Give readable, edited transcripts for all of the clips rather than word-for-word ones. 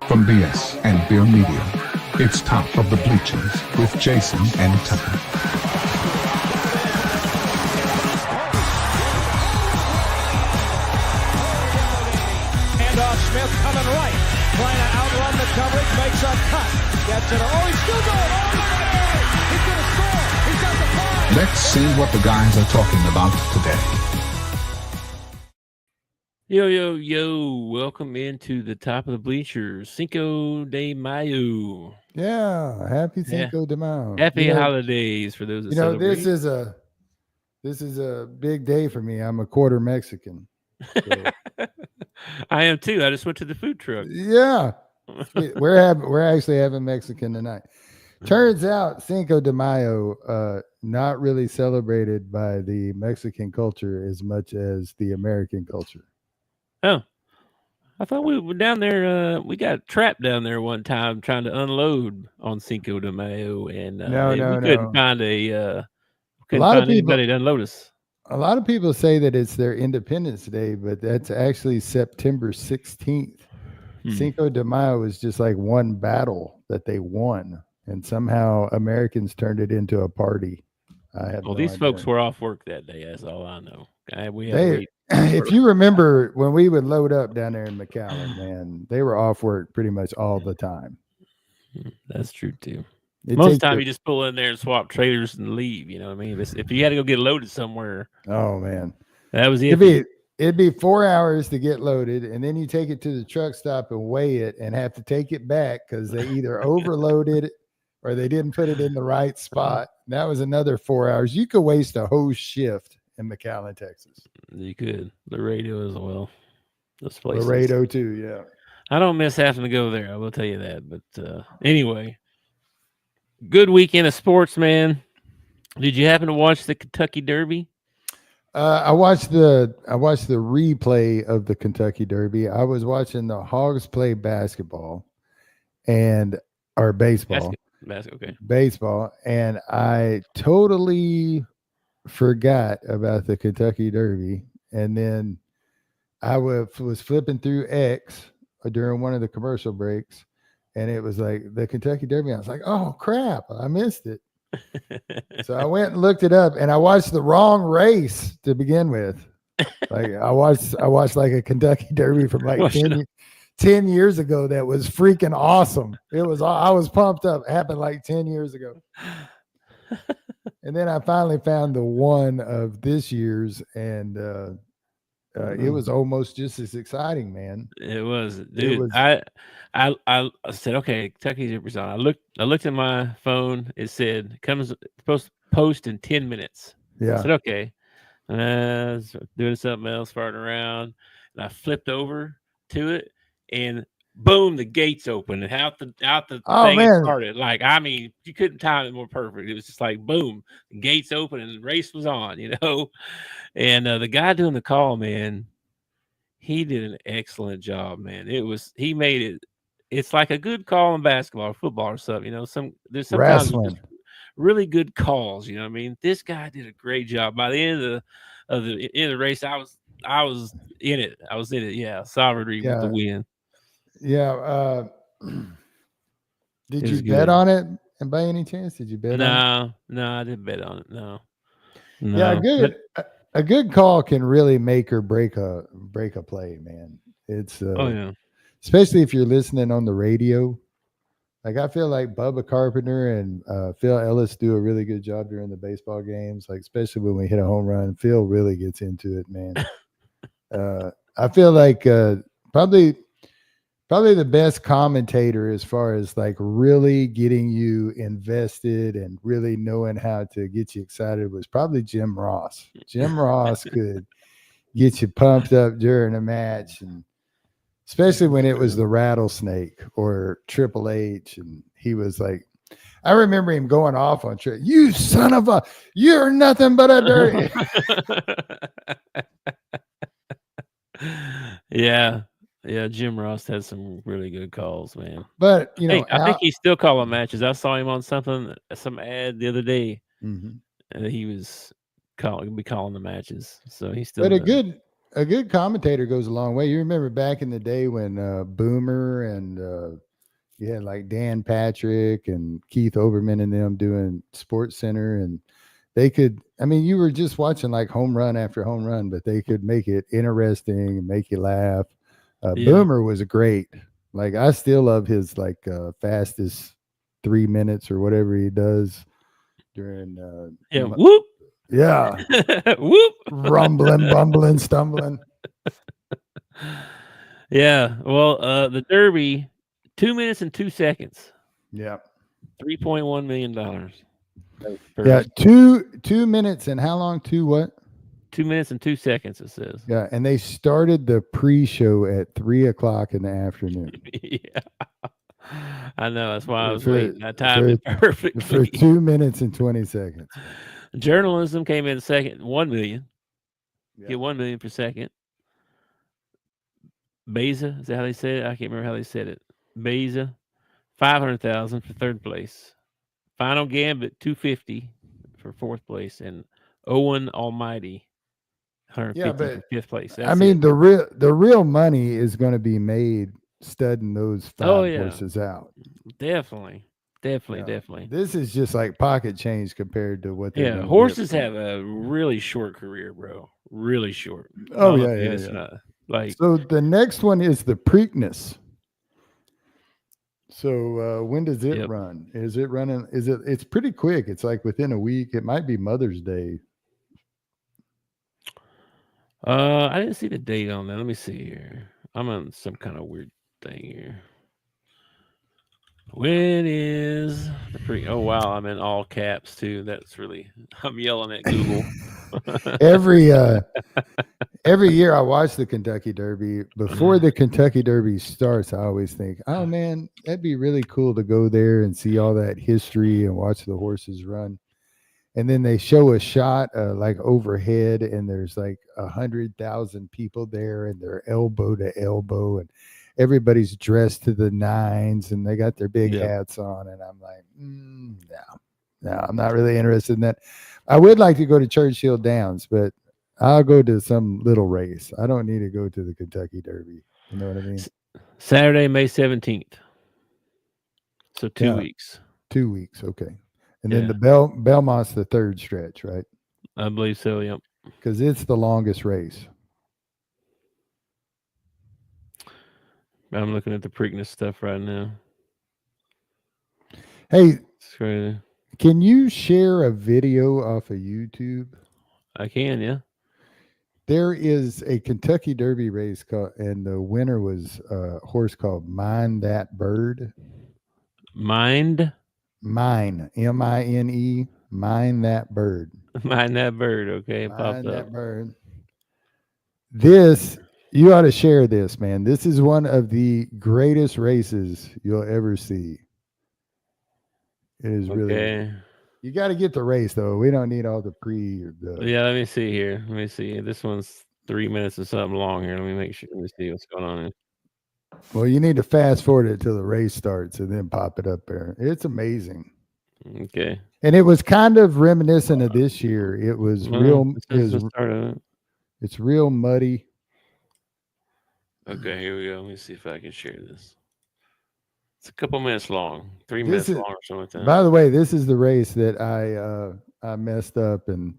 From BS and Beer Media, it's Top of the Bleachers with Jason and Tucker. Handoff, Smith coming right, trying to outrun the coverage, makes a cut, gets it. Oh, he's still going. He's going to score. He's got the five. Let's see what the guys are talking about today. Yo, welcome into the Top of the Bleachers, Cinco de Mayo. Yeah, happy Cinco de Mayo. Happy holidays for those that celebrate. This is a big day for me. I'm a quarter Mexican. So. I am too. I just went to the food truck. Yeah. We're actually having Mexican tonight. Turns out Cinco de Mayo not really celebrated by the Mexican culture as much as the American culture. Oh, I thought we were down there. We got trapped down there one time trying to unload on Cinco de Mayo, and we couldn't find anybody to unload us. A lot of people say that it's their Independence Day, but that's actually September 16th. Cinco de Mayo was just like one battle that they won, and somehow Americans turned it into a party. These folks were off work that day. That's all I know. If you remember when we would load up down there in McAllen, man, they were off work pretty much all the time. That's true too. Most of the time you just pull in there and swap trailers and leave. You know what I mean? If you had to go get loaded somewhere. Oh man, that was it. It'd be 4 hours to get loaded, and then you take it to the truck stop and weigh it, and have to take it back because they either overloaded or they didn't put it in the right spot. That was another 4 hours. You could waste a whole shift in McAllen, Texas. You could. Laredo as well. Those places. Laredo too, yeah. I don't miss having to go there. I will tell you that. But anyway, good weekend of sports, man. Did you happen to watch the Kentucky Derby? I watched the replay of the Kentucky Derby. I was watching the Hogs play basketball or baseball. Baseball, and I totally forgot about the Kentucky Derby, and then I was flipping through X during one of the commercial breaks, and it was like the Kentucky Derby. I was like, oh crap, I missed it. So I went and looked it up, and I watched the wrong race to begin with. Like I watched like a Kentucky Derby from like 10 years ago that was freaking awesome. I was pumped up. It happened like 10 years ago. And then I finally found the one of this year's, and it was almost just as exciting, man. It was, dude. I said, okay, Kentucky's on. I looked at my phone. It said comes post in 10 minutes. Yeah. I said, okay. I was doing something else, farting around, and I flipped over to it, and boom, the gates open and out the thing started. Like, I mean, you couldn't time it more perfect. It was just like boom, the gates open and the race was on, you know. And the guy doing the call, man, he did an excellent job, man. He made it. It's like a good call in basketball or football or something, you know. There's sometimes really good calls, you know what I mean? This guy did a great job. By the end of the race, I was in it. Yeah, Sovereignty with the win. Yeah. Did you bet on it? And by any chance, did you bet on it? No, I didn't bet on it. No. Yeah, a good call can really make or break a play, man. It's especially if you're listening on the radio. Like I feel like Bubba Carpenter and Phil Ellis do a really good job during the baseball games. Like especially when we hit a home run, Phil really gets into it, man. I feel like probably the best commentator as far as like really getting you invested and really knowing how to get you excited was probably Jim Ross. Jim Ross could get you pumped up during a match, and especially when it was the Rattlesnake or Triple H, and he was like, I remember him going off on Triple. You son of a, you're nothing but a dirty. Yeah, Jim Ross had some really good calls, man. But I think he's still calling matches. I saw him on some ad the other day, and he was calling the matches. So he's still. But commentator goes a long way. You remember back in the day when Boomer and you had like Dan Patrick and Keith Olbermann and them doing Sports Center, and they could, I mean, you were just watching like home run after home run, but they could make it interesting and make you laugh. Boomer was great. Like, I still love his like fastest 3 minutes or whatever he does during whoop. Yeah. Whoop. Rumbling, bumbling, stumbling. Yeah. Well, the Derby, 2 minutes and 2 seconds. Yeah. $3.1 million. Yeah. 2 minutes and how long? 2 what? 2 minutes and 2 seconds, it says. Yeah. And they started the pre-show at 3:00 in the afternoon. Yeah. I know. That's why I was waiting. I timed it perfectly. For 2 minutes and 20 seconds. Journalism came in second, 1 million. Yeah. Get 1 million per second. Beza, is that how they said it? I can't remember how they said it. Beza, 500,000 for third place. Final Gambit, 250 for fourth place, and Owen Almighty, 150 for fifth place. That's the real money is going to be made studying those 5 horses out. Definitely. This is just like pocket change compared to what they're horses have a really short career, bro. Really short. Oh, yeah. Like, so the next one is the Preakness. So when does it run? Is it running? It's pretty quick. It's like within a week. It might be Mother's Day. I didn't see the date on that. Let me see here. I'm on some kind of weird thing here. When is the oh wow, I'm in all caps too. That's really, I'm yelling at Google. Every year I watch the Kentucky Derby. Before the Kentucky Derby starts, I always think, oh man, that'd be really cool to go there and see all that history and watch the horses run. And then they show a shot like overhead, and there's like 100,000 people there, and they're elbow to elbow, and everybody's dressed to the nines, and they got their big hats on. And I'm like, no, I'm not really interested in that. I would like to go to Churchill Downs, but I'll go to some little race. I don't need to go to the Kentucky Derby. You know what I mean? Saturday, May 17th. So 2 weeks. 2 weeks. Okay. And then the Belmont's the third stretch, right? I believe so. Yep. Because it's the longest race. I'm looking at the Preakness stuff right now. Hey, it's crazy. Can you share a video off of YouTube? I can, yeah. There is a Kentucky Derby race and the winner was a horse called Mind That Bird. Mine, M-I-N-E, Mind That Bird. Mind That Bird, okay. Mind That Bird. This, you ought to share this, man. This is one of the greatest races you'll ever see. It is really. You got to get the race, though. We don't need all the Yeah, let me see here. Let me see. This one's 3 minutes or something long here. Let me make sure. Let me see what's going on here. Well, you need to fast forward it till the race starts and then pop it up there. It's amazing. Okay. And it was kind of reminiscent of this year. It was real. It's real muddy. Okay, here we go. Let me see if I can share this. It's a couple minutes long, 3 minutes long or something like that. By the way, this is the race that I messed up, and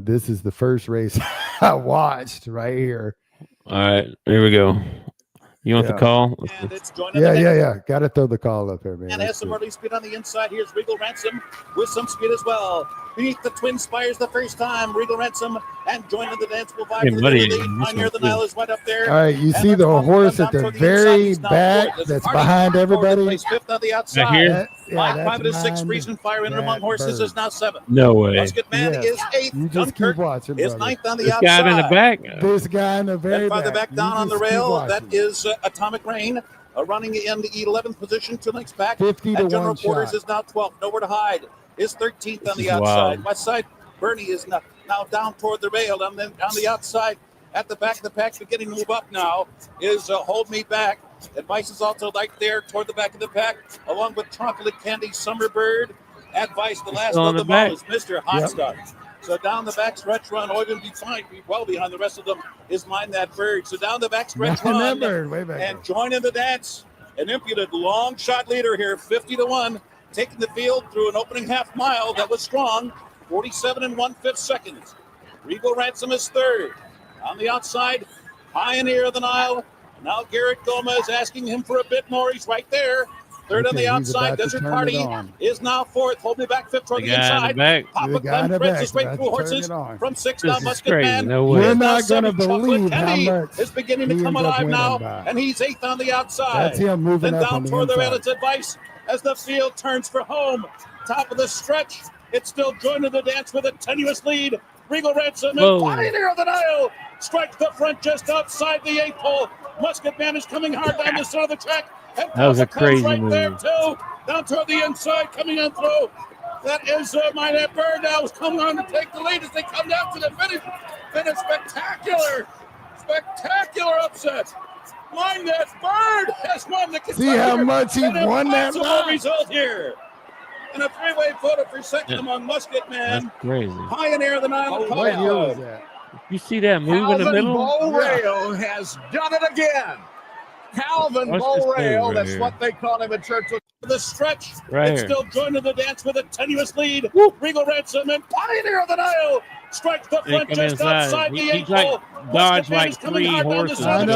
this is the first race I watched right here. All right, here we go. You want the call? Yeah. Got to throw the call up there, man. And has some early speed on the inside. Here's Regal Ransom with some speed as well. Beneath the Twin Spires the first time. Regal Ransom and joining the dance will vibe. Pioneer the Nile is right up there. All right, you see the horse at the very back that's behind everybody? Fifth on the outside. 5 to 6 Reason Fire in among horses is now 7. No way. Musket Man is 8th. You just keep watching, is 9th on the outside. Guy in the back. This guy in the very back. Back down on the rail. That is Atomic Rain. Running in the 11th position, 2 lengths back. 50 to 1 General Quarters shot. Is now 12th. Nowhere to hide. Is 13th on the outside. West side, Bernie is now down toward the rail. And then on the outside, at the back of the pack, beginning to move up now, is Hold Me Back. Advice is also right there toward the back of the pack, along with Chocolate Candy, Summerbird. Advice, the last of them all is Mr. Hot Start. So down the back stretch run, Oyvind be well behind the rest of them, is Mind That Bird. So down the back stretch run and joining the dance. An impudent long shot leader here, 50-1, taking the field through an opening half mile that was strong, 47 1/5 seconds. Regal Ransom is third. On the outside, Pioneer of the Nile. Now Garrett Gomez asking him for a bit more. He's right there. Third on the outside, Desert Party is now fourth. Hold me back, fifth toward the inside. Papa Clem spreads his way through horses from sixth down. Musket Man. You're not going to believe how much is beginning to come alive now, and he's eighth on the outside. That's him moving then up down toward the Rabbit's Advice as the field turns for home. Top of the stretch, it's still joining the dance with a tenuous lead. Regal Ransom and Pioneer of the Nile strikes the front just outside the 8th hole. Musket Man is coming hard down the center of the track. And that was a crazy right move. There too. Down toward the inside, coming on through. That is Mind That Bird now is coming on to take the lead as they come down to the finish. Then a spectacular upset. Mind That Bird has won the Kentucky. See how much he won that result here. And a three-way photo for second among Musket Man. That's crazy. Pioneer of the Nile. What year was that? You see that move in the middle? Beaurail has done it again. Calvin Beaurail, that's what they call him at Churchill. The stretch, right it's here. still joining the dance with a tenuous lead. Regal Ransom and Pioneer of the Nile strikes the front just outside the 8th hole. Dodged like 3 horses. And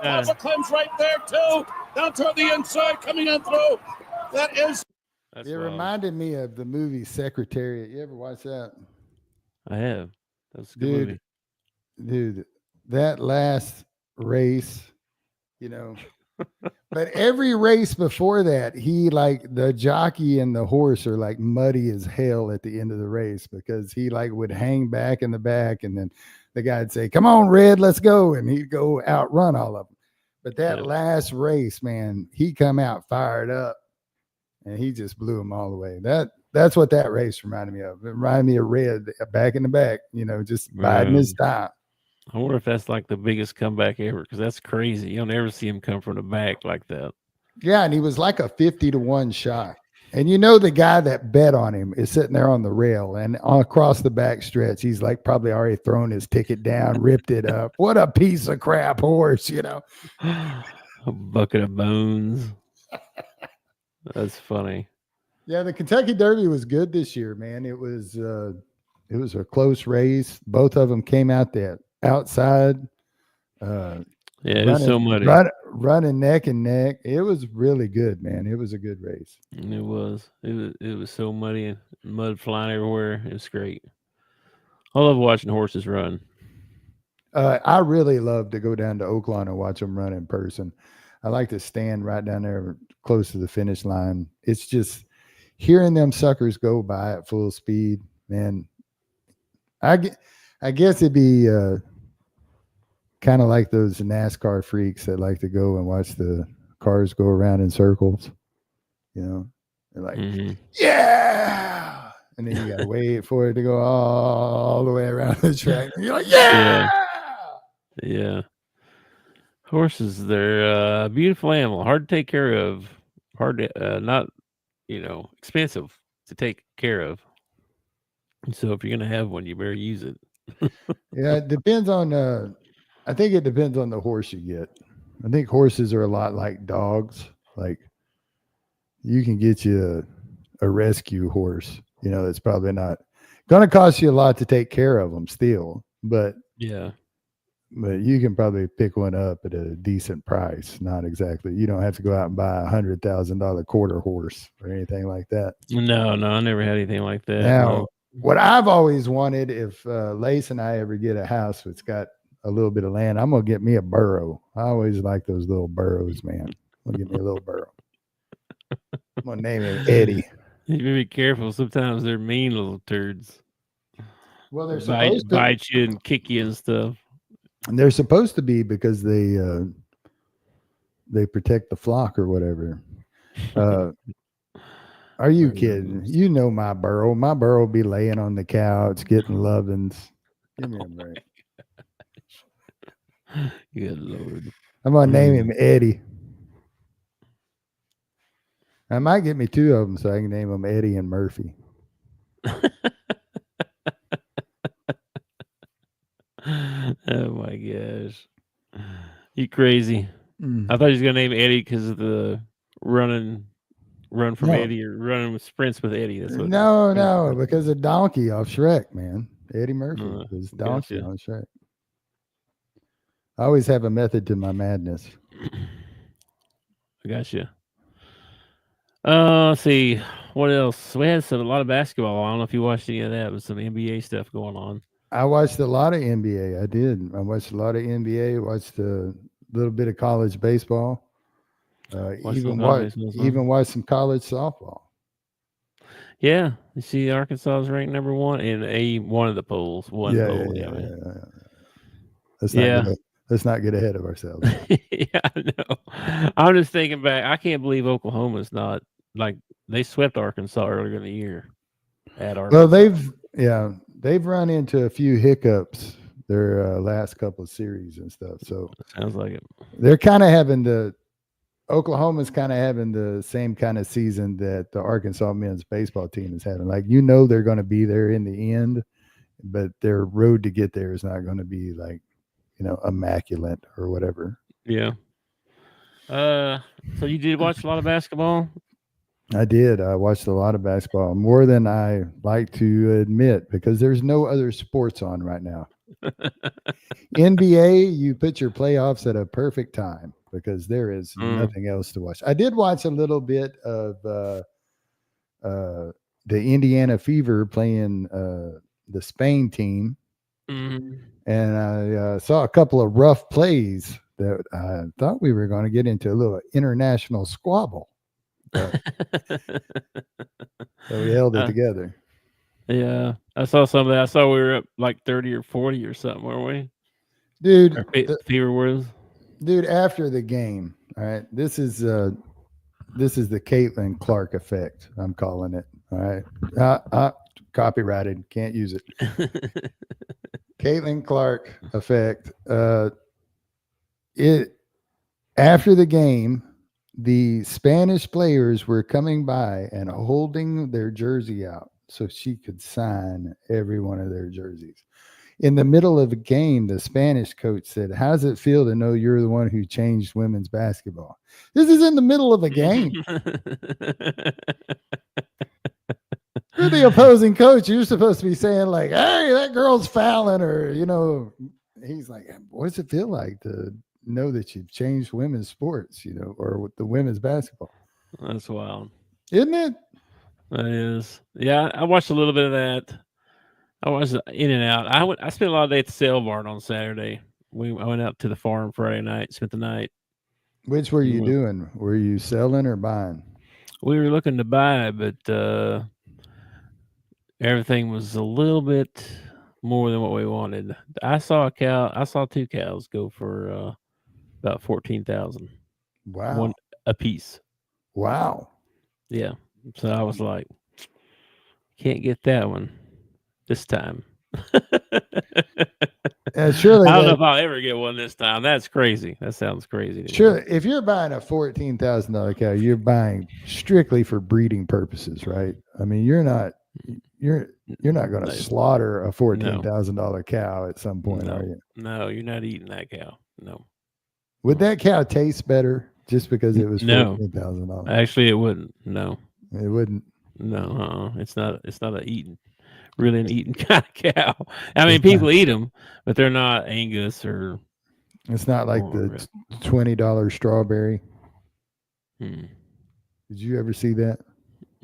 Papa Clem's right there too. Down toward the inside, coming on through. That is. It reminded me of the movie Secretariat. You ever watch that? I have. That's a good movie. Dude, that last race, but every race before that, he the jockey and the horse are like muddy as hell at the end of the race because he would hang back in the back and then the guy'd say, "Come on, Red, let's go." And he'd go outrun all of them. But that last race, man, he come out fired up and he just blew them all away. That's what that race reminded me of. It reminded me of Red back in the back, just biding his time. I wonder if that's like the biggest comeback ever because that's crazy. You don't ever see him come from the back like that. Yeah, and he was like a 50-1 shot. And the guy that bet on him is sitting there on the rail and across the back stretch, he's probably already thrown his ticket down, ripped it up. What a piece of crap horse, A bucket of bones. That's funny. Yeah, the Kentucky Derby was good this year, man. It was a close race. Both of them came out there outside. It was so muddy. Running neck and neck. It was really good, man. It was a good race. It was so muddy and mud flying everywhere. It was great. I love watching horses run. I really love to go down to Oaklawn and watch them run in person. I like to stand right down there close to the finish line. It's just hearing them suckers go by at full speed, man. I guess it'd be kind of like those NASCAR freaks that like to go and watch the cars go around in circles. They're like, yeah. And then you got to wait for it to go all the way around the track. And you're like, yeah. Yeah. Horses, they're a beautiful animal, hard to take care of, not, expensive to take care of. So if you're going to have one, you better use it. Yeah, it depends on, I think it depends on the horse you get. I think horses are a lot like dogs. Like you can get you a rescue horse, that's probably not going to cost you a lot to take care of them still, but you can probably pick one up at a decent price. Not exactly. You don't have to go out and buy $100,000 quarter horse or anything like that. No, I never had anything like that. Now, what I've always wanted, if Lace and I ever get a house that's got a little bit of land, I'm going to get me a burro. I always like those little burros, man. I'm going to get me a little burro. I'm going to name him Eddie. You better be careful. Sometimes they're mean little turds. Well, they're supposed to bite you and kick you and stuff. And they're supposed to be because they protect the flock or whatever. Are you kidding? My burro. My burro be laying on the couch getting lovins. Give me a break. Good Lord. I'm gonna name him Eddie. I might get me two of them so I can name them Eddie and Murphy. Oh my gosh, you crazy! I thought he was gonna name Eddie because of the run from Eddie or running with sprints with Eddie. That's what. No, because of Donkey off Shrek, man. Eddie Murphy was Donkey on Shrek. I always have a method to my madness. I gotcha. Let's see what else. We had a lot of basketball. I don't know if you watched any of that. With some NBA stuff going on. I watched a lot of NBA. I did. I watched a lot of NBA. Watched a little bit of college baseball. Even watched some college softball. Yeah, you see, Arkansas is ranked number 1 in one of the polls. Let's not get ahead of ourselves. Yeah, I know. I'm just thinking back. I can't believe Oklahoma's not like they swept Arkansas earlier in the year at Arkansas. Well, they've run into a few hiccups their last couple of series and stuff. So sounds like it. They're kind of having Oklahoma's kind of having the same kind of season that the Arkansas men's baseball team is having. Like, they're going to be there in the end, but their road to get there is not going to be like, immaculate or whatever. Yeah. So you did watch a lot of basketball? I did. I watched a lot of basketball, more than I like to admit, because there's no other sports on right now. NBA, you put your playoffs at a perfect time because there is nothing else to watch. I did watch a little bit of the Indiana Fever playing the Spain team. Mm-hmm. And I saw a couple of rough plays that I thought we were going to get into a little international squabble. So we held it together. Yeah, I saw some of that. I saw we were up like 30 or 40 or something, weren't we? Dude, Fever was. Dude, after the game, all right, this is the Caitlin Clark effect, I'm calling it. All right. Copyrighted, can't use it. Caitlin Clark effect. After the game, the Spanish players were coming by and holding their jersey out so she could sign every one of their jerseys. In the middle of a game, the Spanish coach said, "How does it feel to know you're the one who changed women's basketball?" This is in the middle of a game. You're the opposing coach. You're supposed to be saying like, "Hey, that girl's fouling," or, he's like, "What does it feel like to know that you've changed women's sports, or with the women's basketball?" That's wild. Isn't it? That is. Yeah, I watched a little bit of that. I was in and out. I spent a lot of day at the sale barn on Saturday. I went out to the farm Friday night, spent the night. Which were you doing? Were you selling or buying? We were looking to buy, but everything was a little bit more than what we wanted. I saw two cows go for about $14,000. Wow. One a piece. Wow. Yeah. So I was like, can't get that one this time. Surely I don't know if I'll ever get one this time. That's crazy. That sounds crazy. Sure. If you're buying a $14,000 cow, you're buying strictly for breeding purposes, right? I mean, you're not going to slaughter a $14,000 cow at some point, are you? No, you're not eating that cow. No. Would that cow taste better just because it was $14,000? Actually, it wouldn't. No, it wouldn't. No, it's not an eating kind of cow. I mean, people eat them, but they're not Angus or. It's not like the $20 strawberry. Did you ever see that?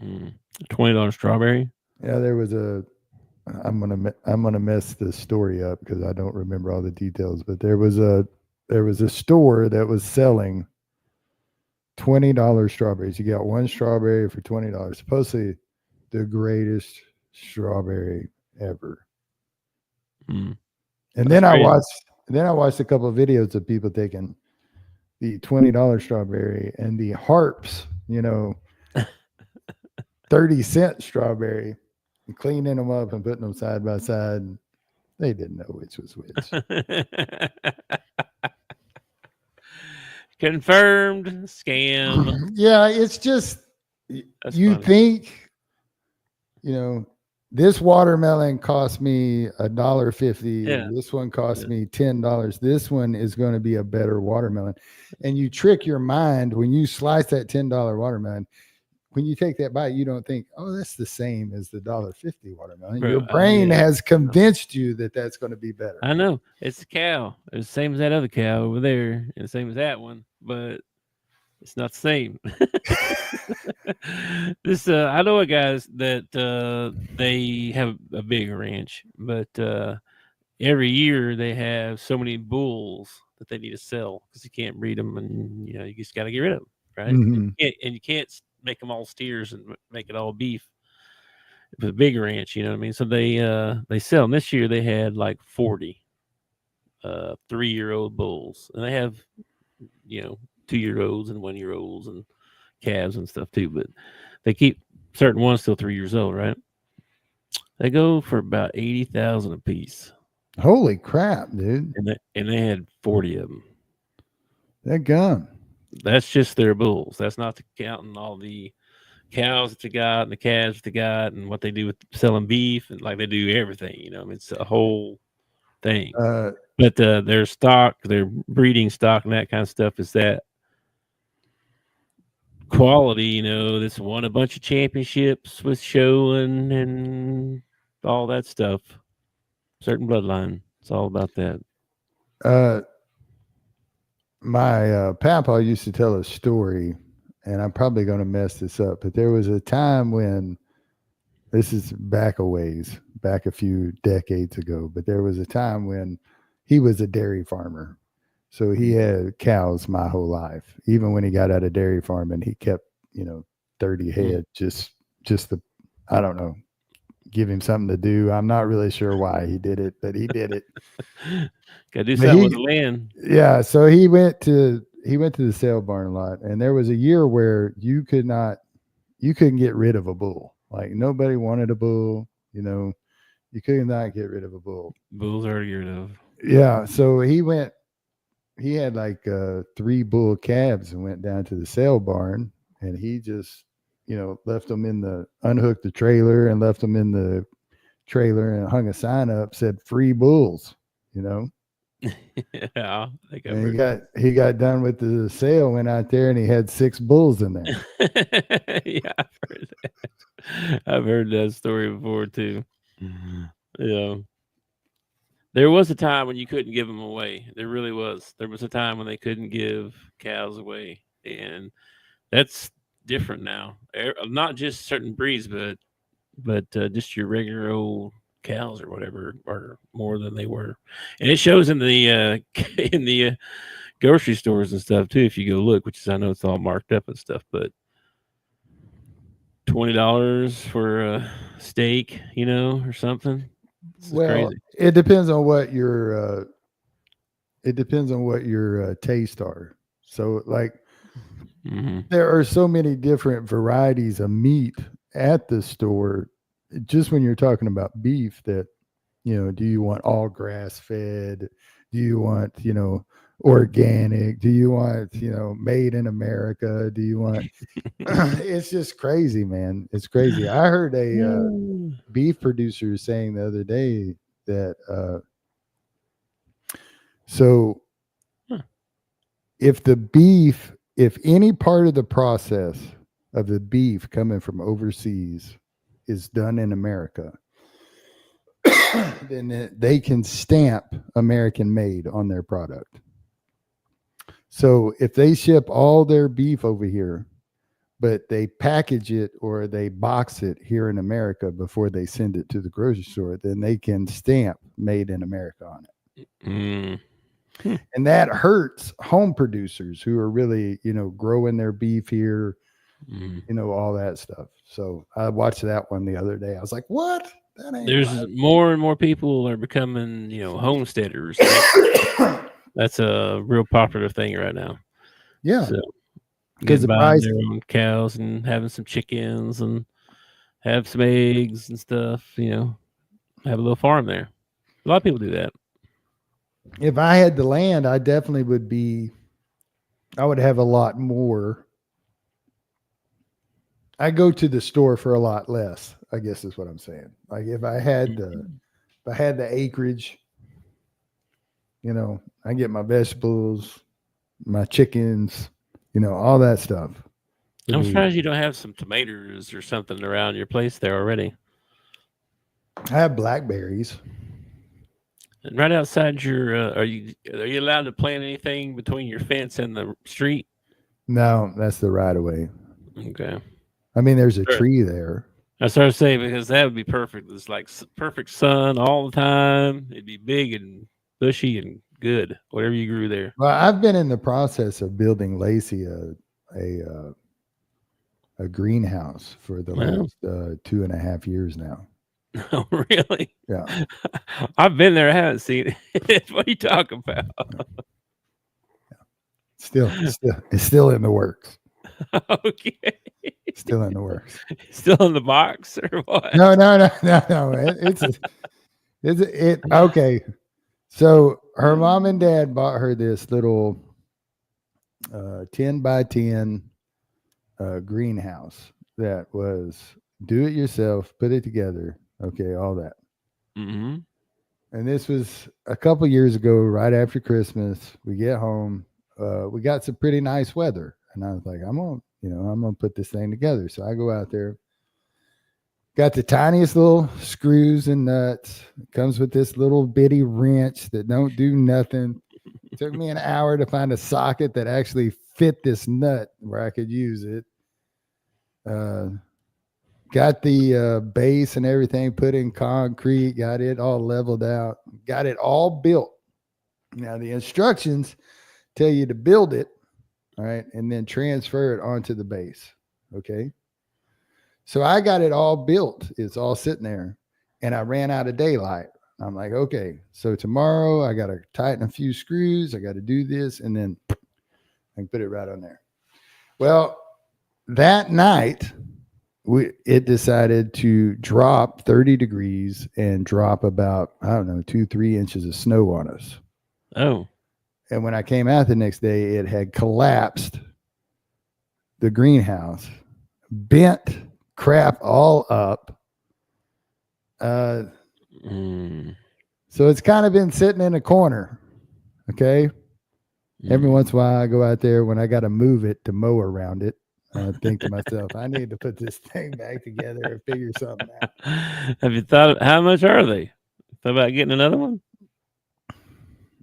$20 strawberry. Yeah, there was I'm gonna mess this story up because I don't remember all the details, but there was a store that was selling $20 strawberries. You got one strawberry for $20. Supposedly the greatest strawberry ever. And then I watched a couple of videos of people taking the $20 strawberry and the Harps, 30-cent strawberry, and cleaning them up and putting them side by side. They didn't know which was which. Confirmed scam. Yeah, it's just you think, this watermelon cost me $1.50. Yeah. This one cost me $10. This one is going to be a better watermelon. And you trick your mind when you slice that $10 watermelon. When you take that bite, you don't think, oh, that's the same as the $1.50 watermelon. Bro, your brain has convinced you that that's going to be better. I know. It's a cow. It's the same as that other cow over there, and the same as that one, but it's not the same. I know guys that they have a big ranch, but every year they have so many bulls that they need to sell because you can't breed them, and you just got to get rid of them, right? Mm-hmm. And you can't make them all steers and make it all beef. It's a big ranch, you know what I mean? So they sell them. This year they had like 40 3-year-old bulls, and they have 2-year-olds and 1-year-olds and calves and stuff too, but they keep certain ones still 3 years old, right? They go for about $80,000 a piece. Holy crap, dude! And they had 40 of them. That gun. That's just their bulls. That's not counting all the cows that you got and the calves that you got and what they do with selling beef, and like they do everything. It's a whole thing. But their stock, their breeding stock, and that kind of stuff is that quality. That's won a bunch of championships with showing and all that stuff. Certain bloodline. It's all about that. My papa used to tell a story, and I'm probably going to mess this up, but there was a time when, this is back a few decades ago, but there was a time when he was a dairy farmer. So he had cows my whole life. Even when he got out of dairy farming, he kept, 30 head, just I don't know, give him something to do. I'm not really sure why he did it, but he did it. Got to do something with the land. Yeah. So he went to the sale barn a lot, and there was a year where you couldn't get rid of a bull. Like nobody wanted a bull, you could not get rid of a bull. Bulls are get rid of. Yeah. So he had like 3 bull calves and went down to the sale barn, and he just, left them unhooked the trailer and left them in the trailer and hung a sign up, said free bulls, Yeah. And he got done with the sale, went out there, and he had 6 bulls in there. Yeah, I've heard that. I've heard that story before too. Yeah. There was a time when you couldn't give them away. There really was. There was a time when they couldn't give cows away, and that's different now. Not just certain breeds, but just your regular old cows or whatever are more than they were, and it shows in the grocery stores and stuff too. If you go look, which is, I know it's all marked up and stuff, but $20 for a steak, or something. Well, crazy. It depends on what your tastes are. So like, there are so many different varieties of meat at the store. Just when you're talking about beef, that, do you want all grass fed? Do you want, organic? Do you want, made in America? Do you want, it's just crazy, man. It's crazy. I heard a beef producer saying the other day that, if any part of the process of the beef coming from overseas is done in America, then they can stamp American made on their product. So if they ship all their beef over here, but they package it or they box it here in America before they send it to the grocery store, then they can stamp made in America on it. And that hurts home producers who are really, growing their beef here, all that stuff. So I watched that one the other day. I was like, what? There's right. More and more people are becoming, homesteaders. That's a real popular thing right now. Yeah. So, because the price, their own cows and having some chickens and have some eggs and stuff, have a little farm there. A lot of people do that. If I had the land, I definitely I would have a lot more I go to the store for a lot less, I guess is what I'm saying. Like if I had the acreage, you know, I get my vegetables, my chickens, you know, all that stuff. I'm surprised you don't have some tomatoes or something around your place there already. I have blackberries. And right outside your, are you allowed to plant anything between your fence and the street? No, that's the right of way. Okay. I mean, there's a tree there. I started saying because that would be perfect. It's like perfect sun all the time. It'd be big and bushy and good. Whatever you grew there. Well, I've been in the process of building Lacey a greenhouse for the last 2.5 years now. Oh, really? Yeah. I've been there. I haven't seen it. What are you talking about? Yeah. It's still in the works. Okay. Still in the works. Still in the box or what? No. Okay. So her mom and dad bought her this little 10 by 10 greenhouse that was do it yourself, put it together. Okay, all that. Mm-hmm. And this was a couple years ago, right after Christmas. We get home. We got some pretty nice weather. And I was like, I'm gonna put this thing together. So I go out there. Got the tiniest little screws and nuts. It comes with this little bitty wrench that don't do nothing. It took me an hour to find a socket that actually fit this nut where I could use it. Got the base and everything put in concrete, got it all leveled out, got it all built. Now the instructions tell you to build it, all right, and then transfer it onto the base. Okay. So I got it all built. It's all sitting there, and I ran out of daylight. I'm like, okay, so tomorrow I got to tighten a few screws. I got to do this, and then I can put it right on there. Well, that night, it decided to drop 30 degrees and drop about, 2-3 inches of snow on us. Oh. And when I came out the next day, it had collapsed the greenhouse, bent crap all up. So it's kind of been sitting in a corner. Okay. Every once in a while I go out there when I got to move it to mow around it. I think to myself, I need to put this thing back together and figure something out. Have you thought, how much are they? Thought about getting another one?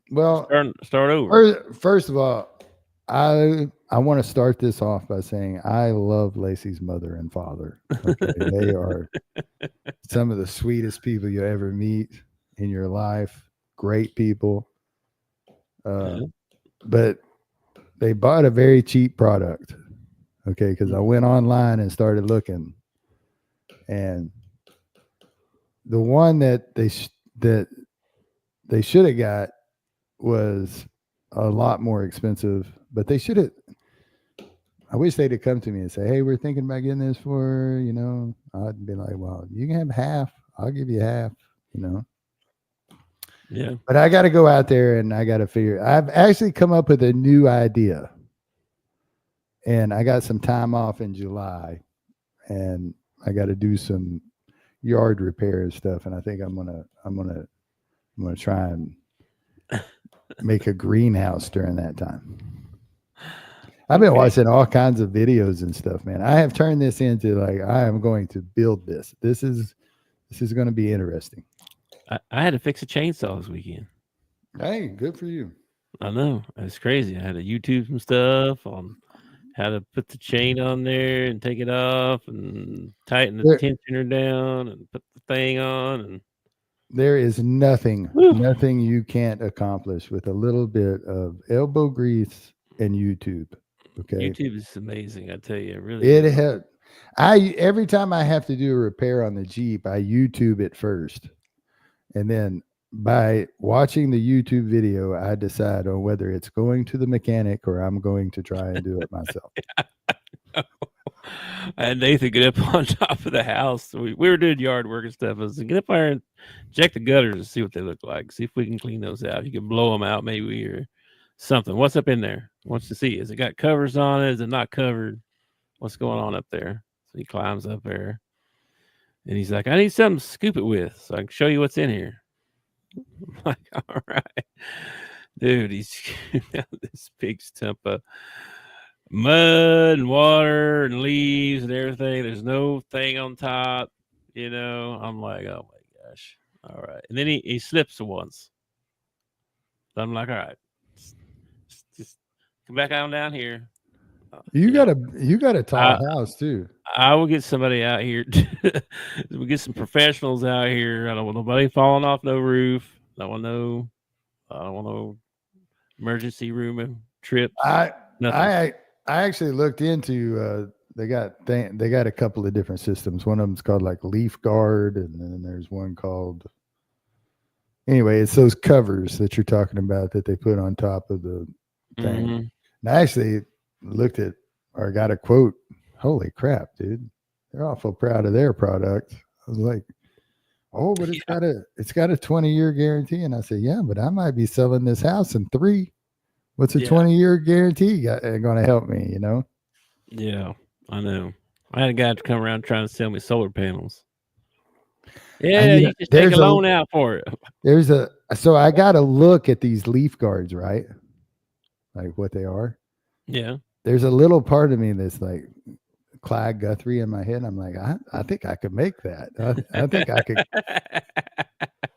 Well, start over. First of all, I want to start this off by saying I love Lacey's mother and father. Okay? They are some of the sweetest people you ever meet in your life. Great people. But they bought a very cheap product. Okay, because I went online and started looking, and the one that they should have got was a lot more expensive. But they should have. I wish they'd have come to me and say, "Hey, we're thinking about getting this for you know." I'd be like, "Well, you can have half. I'll give you half." You know. Yeah. But I got to go out there and I got to figure. I've actually come up with a new idea. And I got some time off in July, and I got to do some yard repair and stuff. And I think I'm gonna try and make a greenhouse during that time. I've been watching all kinds of videos and stuff, man. I have turned this into like I am going to build this. This is going to be interesting. I had to fix a chainsaw this weekend. Hey, good for you. I know, it's crazy. I had to YouTube some stuff on how to put the chain on there and take it off and tighten the tensioner down and put the thing on. And there is nothing you can't accomplish with a little bit of elbow grease and YouTube. Okay. YouTube is amazing. I tell you, really. Every time I have to do a repair on the Jeep, I YouTube it first. And then by watching the YouTube video, I decide on whether it's going to the mechanic or I'm going to try and do it myself. I had Nathan get up on top of the house. We were doing yard work and stuff. I said, get up there and check the gutters and see what they look like. See if we can clean those out. You can blow them out maybe or something. What's up in there? Wants to see. Is it got covers on it? Is it not covered? What's going on up there? So he climbs up there. And he's like, I need something to scoop it with so I can show you what's in here. I'm like, all right. Dude, he's scooping out this big stump of mud and water and leaves and everything. There's no thing on top, I'm like, oh my gosh. All right. And then he slips once. So I'm like, all right. Just come back on down here. You got a tall house too. I will get somebody out here. We'll get some professionals out here. I don't want nobody falling off no roof. I don't want no emergency room trips. I actually looked into they got a couple of different systems. One of them's called like Leaf Guard, and then there's one called anyway, it's those covers that you're talking about that they put on top of the thing. Mm-hmm. And I actually looked at or got a quote. Holy crap, dude. They're awful proud of their product. I was like, oh, but it's got a 20-year guarantee. And I said, yeah, but I might be selling this house in 3. What's a 20-year guarantee going to help me, Yeah, I know. I had a guy come around trying to sell me solar panels. Yeah, you just take a loan out for it. So I got to look at these leaf guards, right? Like what they are. Yeah. There's a little part of me that's like Clyde Guthrie in my head. I'm like, I think I could make that. I think I could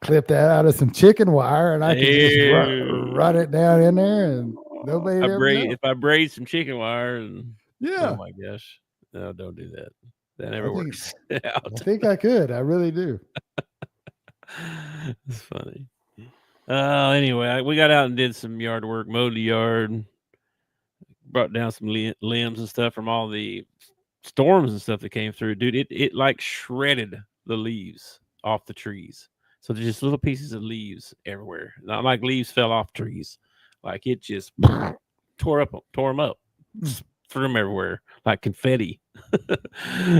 clip that out of some chicken wire and I can just run it down in there and nobody if I braid some chicken wire and yeah. Oh my gosh. No, don't do that. That never works out. I think I could. I really do. It's funny. Anyway, we got out and did some yard work, mowed the yard, brought down some limbs and stuff from all the storms and stuff that came through. Dude, it like shredded the leaves off the trees. So there's just little pieces of leaves everywhere. Not like leaves fell off trees. Like it just tore them up, threw them everywhere like confetti.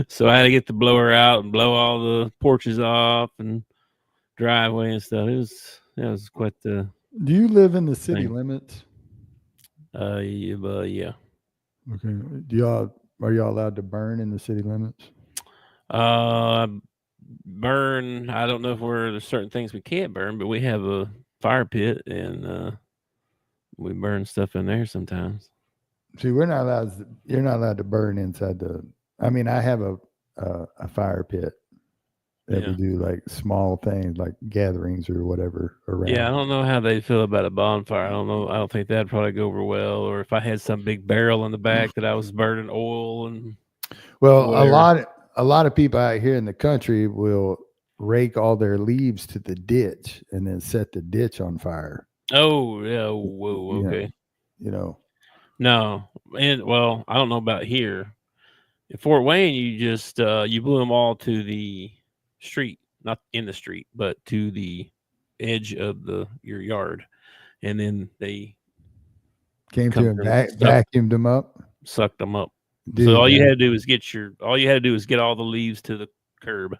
So I had to get the blower out and blow all the porches off and driveway and stuff. It was quite the. Do you live in the city limits? Yeah. Okay. Are y'all allowed to burn in the city limits? Burn. I don't know if there's certain things we can't burn, but we have a fire pit and we burn stuff in there sometimes. See, we're not allowed. You're not allowed to burn inside the. I mean, I have a fire pit that we do like small things like gatherings or whatever around. Yeah, I don't know how they feel about a bonfire. I don't know. I don't think that'd probably go over well. Or if I had some big barrel in the back that I was burning oil and. Well, a lot of people out here in the country will rake all their leaves to the ditch and then set the ditch on fire. Oh yeah. Whoa. Okay. No, and well, I don't know about here. In Fort Wayne, you just you blew them all to the street, not in the street, but to the edge of your yard, and then they came through and vacuumed them up, sucked them up. Dude, so all you had to do was get all the leaves to the curb.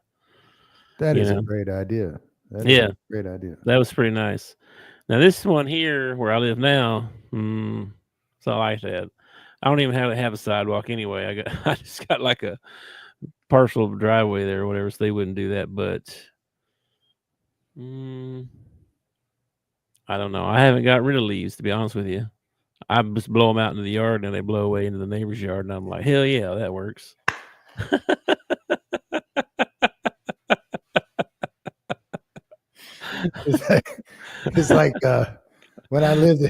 That is a great idea. Great idea. That was pretty nice. Now this one here, where I live now, it's not like that. I don't even have a sidewalk anyway. I just got like a partial driveway there or whatever, so they wouldn't do that. But I don't know. I haven't got rid of leaves, to be honest with you. I just blow them out into the yard and they blow away into the neighbor's yard, and I'm like, hell yeah, that works. It's like when I lived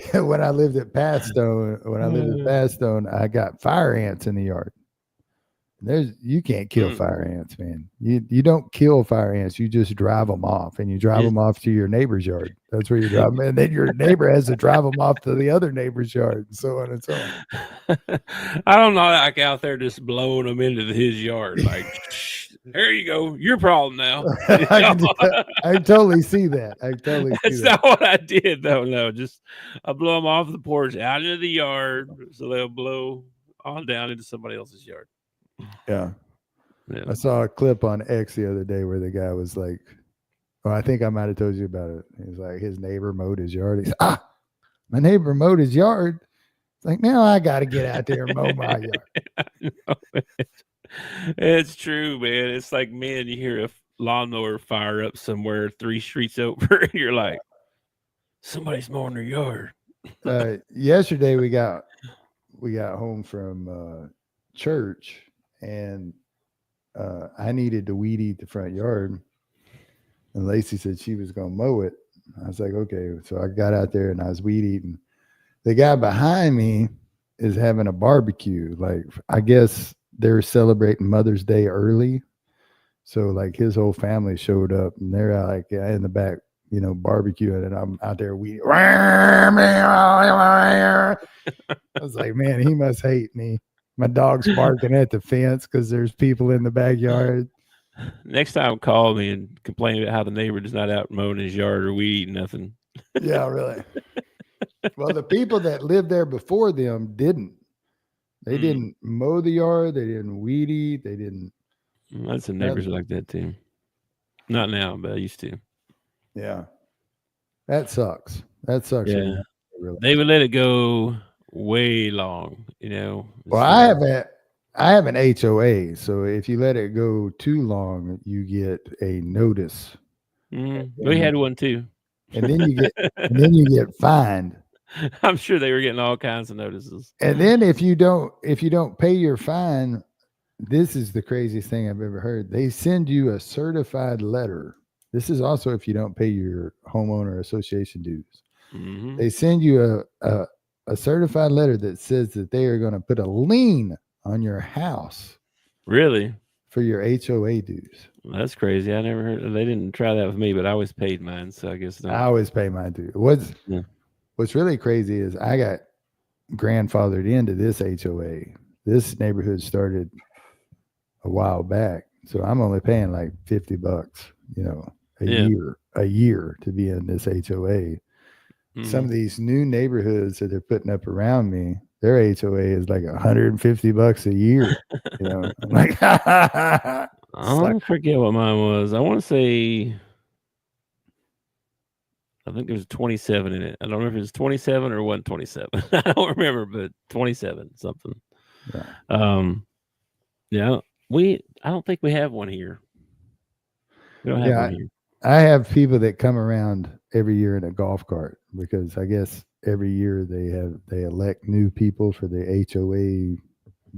at Pathstone, I got fire ants in the yard. You can't kill fire ants, man. You don't kill fire ants. You just drive them off, and you drive them off to your neighbor's yard. That's where you drive them, and then your neighbor has to drive them off to the other neighbor's yard, and so on and so on. I don't know, like out there just blowing them into his yard, like, there you go, your problem now. I totally see that. That's not what I did, though. No, just I blow them off the porch out into the yard, so they'll blow on down into somebody else's yard. Yeah. I saw a clip on X the other day where the guy was like, I think I might have told you about it. He's like, his neighbor mowed his yard. He's my neighbor mowed his yard. It's like, now I got to get out there and mow my yard. It's true, man. It's like, man, you hear a lawnmower fire up somewhere 3 streets over, and you're like, somebody's mowing their yard. Yesterday we got home from church, and I needed to weed eat the front yard, and Lacey said she was going to mow it. I was like, okay. So I got out there and I was weed eating. The guy behind me is having a barbecue. Like, I guess they're celebrating Mother's Day early. So like his whole family showed up, and they're like in the back, barbecuing, and I'm out there weeding. I was like, man, he must hate me. My dog's barking at the fence because there's people in the backyard. Next time, call me and complain about how the neighbor is not out mowing his yard or weed eating nothing. Yeah, really. Well, the people that lived there before them didn't. They didn't mow the yard. They didn't weed eat. They didn't. Lots of neighbors like that too. Not now, but I used to. Yeah, that sucks. That sucks. Yeah, really. They would let it go way long. Well, I have an HOA, so if you let it go too long, you get a notice. We had one too, and then you get fined. I'm sure they were getting all kinds of notices. And then if you don't pay your fine, this is the craziest thing I've ever heard. They send you a certified letter. This is also if you don't pay your homeowner association dues. Mm-hmm. They send you a certified letter that says that they are going to put a lien on your house. Really? For your HOA dues. That's crazy. I never heard. They didn't try that with me, but I always paid mine, so I guess I always pay mine too. What's really crazy is I got grandfathered into this HOA. This neighborhood started a while back, so I'm only paying like $50, a year to be in this HOA. Some of these new neighborhoods that they're putting up around me, their HOA is like $150 a year. I'm like, I forget what mine was. I want to say, I think there's 27 in it. I don't know if it was 27 or 127. I don't remember, but 27 something. Yeah. I don't think we have one here. We don't have one here. I have people that come around every year in a golf cart because I guess every year they elect new people for the HOA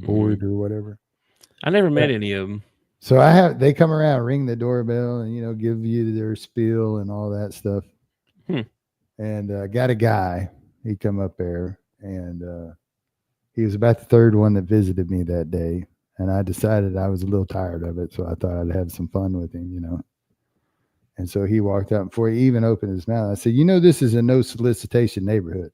board or whatever. I never met any of them. So they come around, ring the doorbell, and give you their spiel and all that stuff. And got a guy. He come up there, and he was about the third one that visited me that day. And I decided I was a little tired of it, so I thought I'd have some fun with him, And so he walked up before he even opened his mouth. I said, this is a no solicitation neighborhood.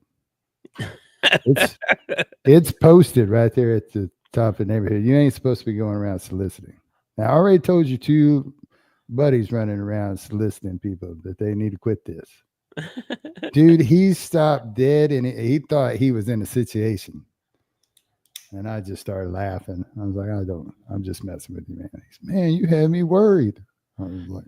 It's posted right there at the top of the neighborhood. You ain't supposed to be going around soliciting. Now, I already told you 2 buddies running around soliciting people that they need to quit this. Dude, he stopped dead, and he thought he was in a situation. And I just started laughing. I was like, I'm just messing with you, man. He said, man, you had me worried. I was like,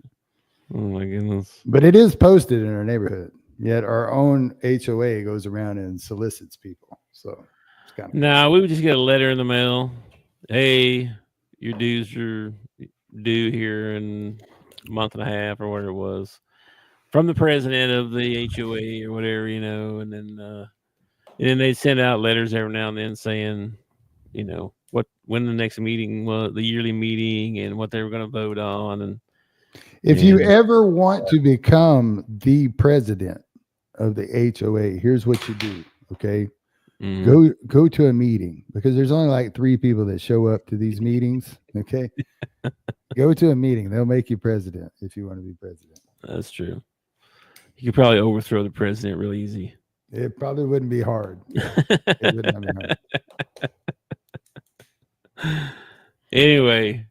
oh my goodness. But it is posted in our neighborhood. Yet our own HOA goes around and solicits people. So it's kind of No, we would just get a letter in the mail. Hey, your dues are due here in a month and a half or whatever it was. From the president of the HOA or whatever, and then they send out letters every now and then saying, when the next meeting was, the yearly meeting, and what they were going to vote on. And if you ever want to become the president of the HOA, here's what you do. Okay. Mm-hmm. Go to a meeting, because there's only like 3 people that show up to these meetings. Okay. Go to a meeting. They'll make you president if you want to be president. That's true. You could probably overthrow the president real easy. It probably wouldn't be hard. It wouldn't be hard. Anyway,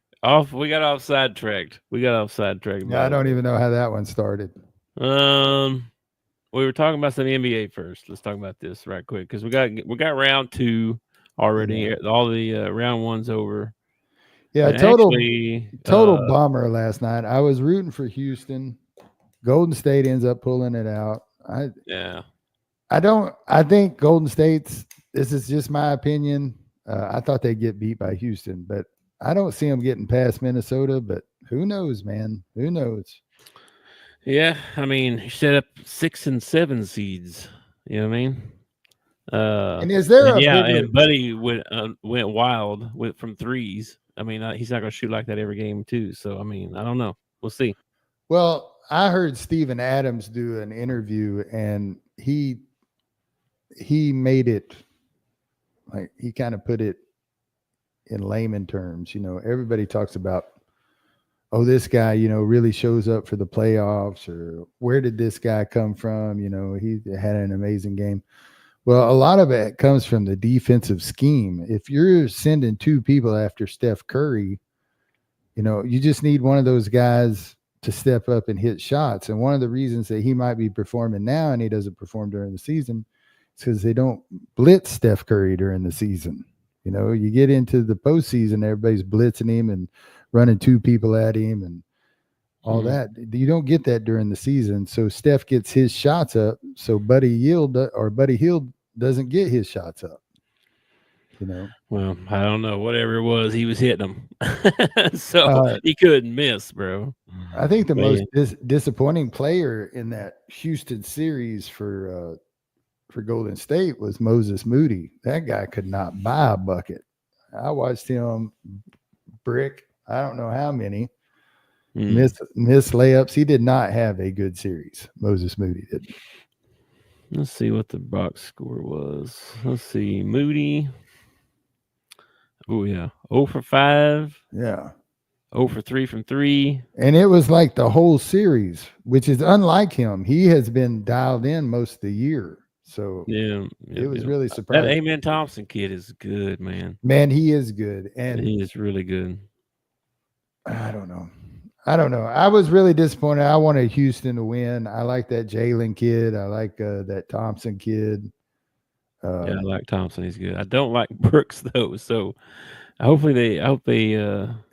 we got off sidetracked. Yeah, I don't even know how that one started. We were talking about some NBA first. Let's talk about this right quick, because we got round 2 already. Yeah. All the round 1's over. Yeah, total bummer last night. I was rooting for Houston. Golden State ends up pulling it out. I think Golden State's, this is just my opinion. I thought they'd get beat by Houston, but I don't see them getting past Minnesota, but who knows, man? Who knows? Yeah, I mean, he set up 6 and 7 seeds. You know what I mean? And is there and Buddy went wild from threes. I mean, he's not going to shoot like that every game too. So I mean, I don't know. We'll see. Well, I heard Steven Adams do an interview, and he made it like he kind of put it in layman terms. Everybody talks about, oh, this guy, really shows up for the playoffs, or where did this guy come from? He had an amazing game. Well, a lot of it comes from the defensive scheme. If you're sending 2 people after Steph Curry, you just need one of those guys to step up and hit shots. And one of the reasons that he might be performing now and he doesn't perform during the season is because they don't blitz Steph Curry during the season. You get into the postseason, everybody's blitzing him and running 2 people at him and all that. You don't get that during the season. So Steph gets his shots up. So Buddy Hield doesn't get his shots up. Well, I don't know. Whatever it was, he was hitting them. So he couldn't miss, bro. I think the most disappointing player in that Houston series for Golden State was Moses Moody. That guy could not buy a bucket. I watched him brick, I don't know how many, miss layups. He did not have a good series. Moses Moody did. Let's see what the box score was. Let's see. Moody. Oh, yeah. 0 for 5. Yeah. 0 for 3 from 3. And it was like the whole series, which is unlike him. He has been dialed in most of the year. So it was really surprising. That Amen Thompson kid is good, man. Man, he is good. And he is really good. I don't know. I was really disappointed. I wanted Houston to win. I like that Jalen kid. I like that Thompson kid. Yeah, I like Thompson. He's good. I don't like Brooks though. So I hope they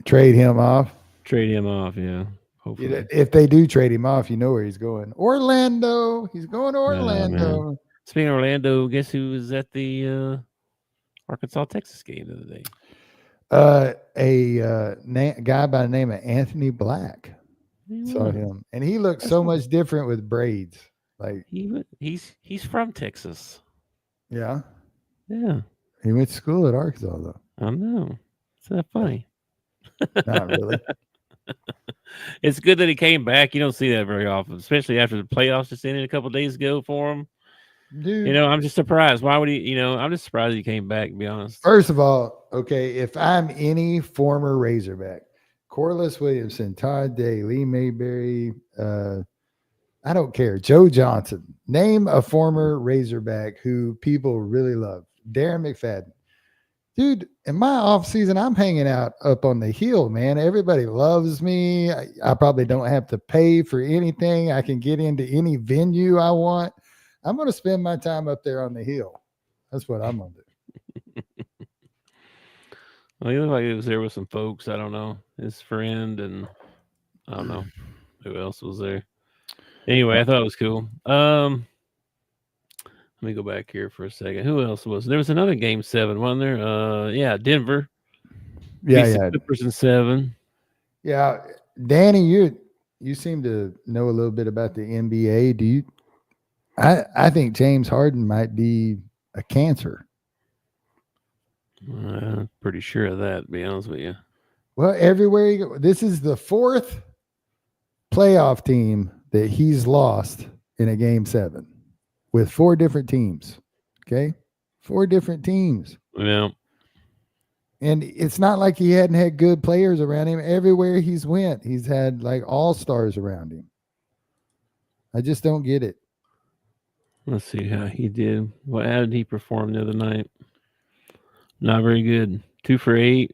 trade him off. Yeah. Hopefully. If they do trade him off, you know where he's going. Orlando. He's going to Orlando. Speaking of Orlando, guess who was at the Arkansas Texas game the other day? A guy by the name of Anthony Black. Saw him, and he looks so much different with braids. Like he's from Texas. Yeah. He went to school at Arkansas, though. I know. It's not funny. Not really. It's good that he came back. You don't see that very often, especially after the playoffs just ended a couple of days ago for him. Dude, I'm just surprised. Why would he? I'm just surprised he came back. To be honest. First of all, okay, if I'm any former Razorback, Corliss Williamson, Todd Day, Lee Mayberry, I don't care. Joe Johnson. Name a former Razorback who people really love. Darren McFadden. Dude, in my off season, I'm hanging out up on the hill, man. Everybody loves me. I probably don't have to pay for anything. I can get into any venue I want. I'm going to spend my time up there on the hill. That's what I'm going to do. Well, he looked like he was there with some folks. I don't know. His friend, and I don't know who else was there. Anyway, I thought it was cool. Let me go back here for a second. Who else was there? Was another game 7, wasn't there? Denver. Yeah. Clippers in 7. Yeah, Danny, you seem to know a little bit about the NBA. Do you? I think James Harden might be a cancer. Pretty sure of that, to be honest with you. Well, everywhere you go, this is the 4th playoff team that he's lost in a game 7 with 4 different teams. Okay. 4 different teams. Yeah. And it's not like he hadn't had good players around him. Everywhere he's went, he's had like all-stars around him. I just don't get it. Let's see how he did. How did he perform the other night? Not very good. 2 for 8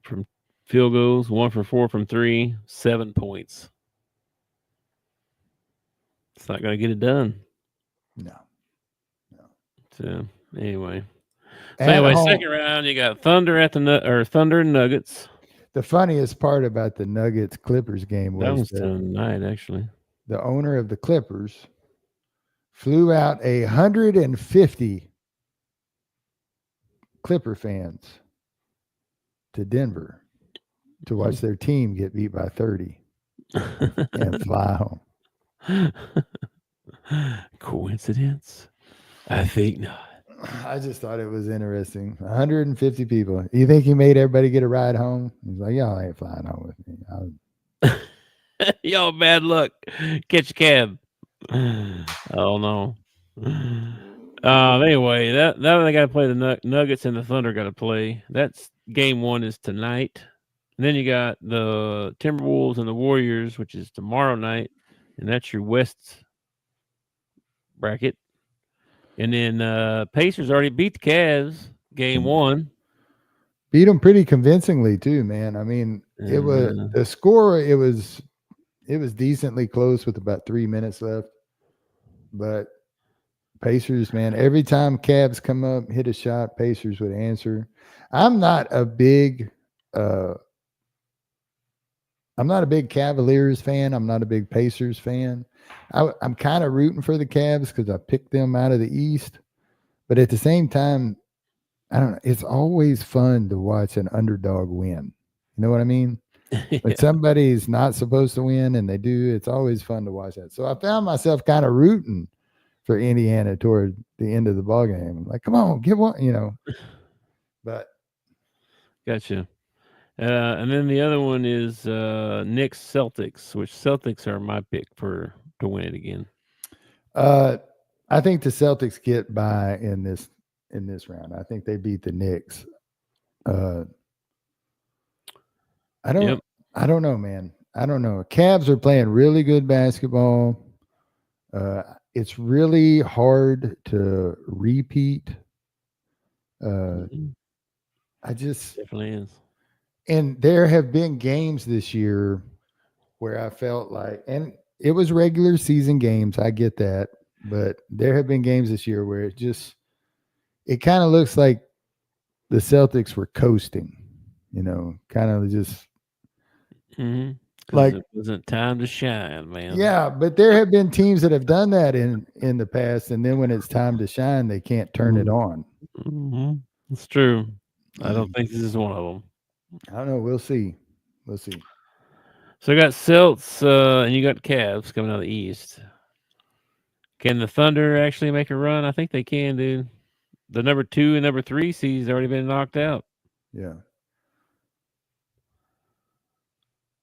from field goals, 1 for 4 from 3, 7 points. It's not going to get it done. No. So anyway, second round, you got Thunder and Nuggets. The funniest part about the Nuggets Clippers game was tonight, actually. The owner of the Clippers flew out 150 Clipper fans to Denver to watch their team get beat by 30 and fly home. Coincidence? I think not. I just thought it was interesting. 150 people. You think he made everybody get a ride home? He's like, y'all ain't flying home with me. Y'all bad luck. Catch a cab. Oh no. Anyway, now they got to play the Nuggets and the Thunder. Got to play. That's game 1 is tonight. And then you got the Timberwolves and the Warriors, which is tomorrow night, and that's your West bracket. And then Pacers already beat the Cavs game 1. Beat them pretty convincingly too, man. I mean, it was the score. It was decently close with about 3 minutes left, but Pacers, man, every time Cavs come up, hit a shot, Pacers would answer. I'm not a big Cavaliers fan. I'm not a big Pacers fan. I'm kind of rooting for the Cavs because I picked them out of the East. But at the same time, I don't know. It's always fun to watch an underdog win. You know what I mean? Yeah. When somebody's not supposed to win and they do, it's always fun to watch that. So I found myself kind of rooting for Indiana toward the end of the ball game. I'm like, come on, get one, you know. But gotcha. And then the other one is Knicks Celtics, which Celtics are my pick to win it again. I think the Celtics get by in this round. I think they beat the Knicks. I don't know, man. I don't know. Cavs are playing really good basketball. It's really hard to repeat. I just definitely is. And there have been games this year where I felt like, and it was regular season games, I get that, but there have been games this year where it kind of looks like the Celtics were coasting, you know, kind of just like it wasn't time to shine, man. Yeah, but there have been teams that have done that in the past, and then when it's time to shine, they can't turn it on. It's true. I don't think this is one of them. I don't know. We'll see. So you got Celts and you got Cavs coming out of the East. Can the Thunder actually make a run? I think they can, dude. The number 2 and number 3 seeds already been knocked out. Yeah.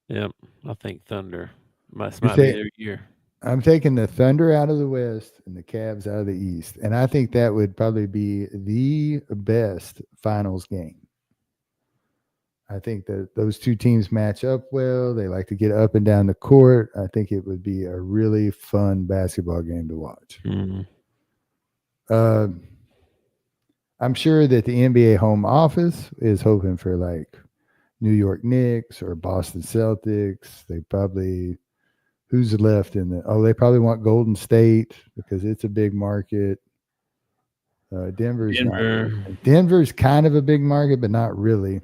Yep. I think Thunder might be their year. I'm taking the Thunder out of the West and the Cavs out of the East. And I think that would probably be the best finals game. I think that those two teams match up well. They like to get up and down the court. I think it would be a really fun basketball game to watch. I'm sure that the NBA home office is hoping for like New York Knicks or Boston Celtics. They probably, who's left in they probably want Golden State because it's a big market. Denver's kind of a big market, but not really.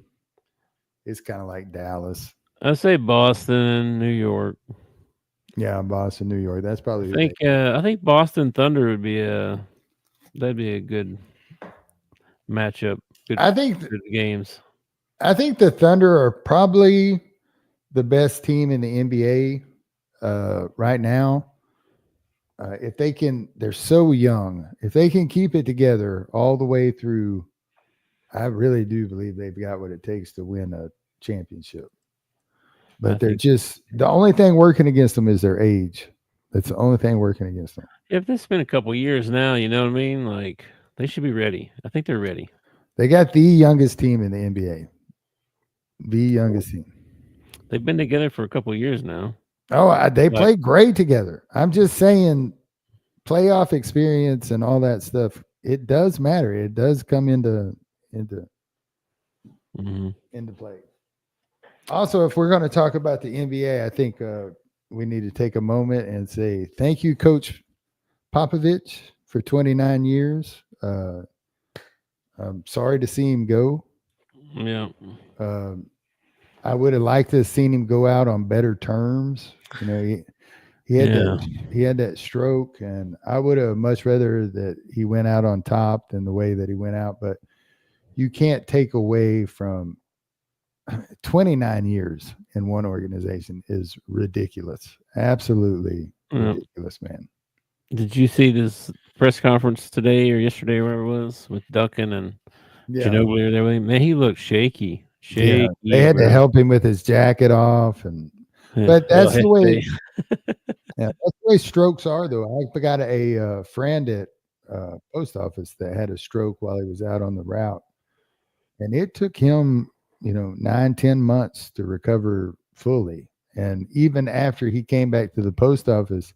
It's kind of like Dallas. I'd say Boston, New York. Yeah, Boston, New York. That's probably. I think Boston Thunder would be that'd be a good matchup. Good games. I think the Thunder are probably the best team in the NBA right now. If they can, they're so young. If they can keep it together all the way through, I really do believe they've got what it takes to win a championship. But they're just, the only thing working against them is their age. That's the only thing working against them. If it's been a couple years now, you know what I mean? Like, they should be ready. I think they're ready. They got the youngest team in the NBA. The youngest team. They've been together for a couple of years now. Oh, they play great together. I'm just saying playoff experience and all that stuff, it does matter. It does come into play. Also, if we're going to talk about the NBA, I think we need to take a moment and say thank you, Coach Popovich, for 29 years. I'm sorry to see him go. Yeah. I would have liked to have seen him go out on better terms. You know, he had that stroke, and I would have much rather that he went out on top than the way that he went out. But you can't take away from 29 years in one organization is ridiculous. Absolutely ridiculous, man. Did you see this press conference today or yesterday, wherever it was, with Duncan and Ginobili or there? Man, he looked shaky. Yeah, they had to help him with his jacket off, but that's the way. Yeah, that's the way strokes are, though. I got a friend at post office that had a stroke while he was out on the route, and it took him, 9-10 months to recover fully. And even after he came back to the post office,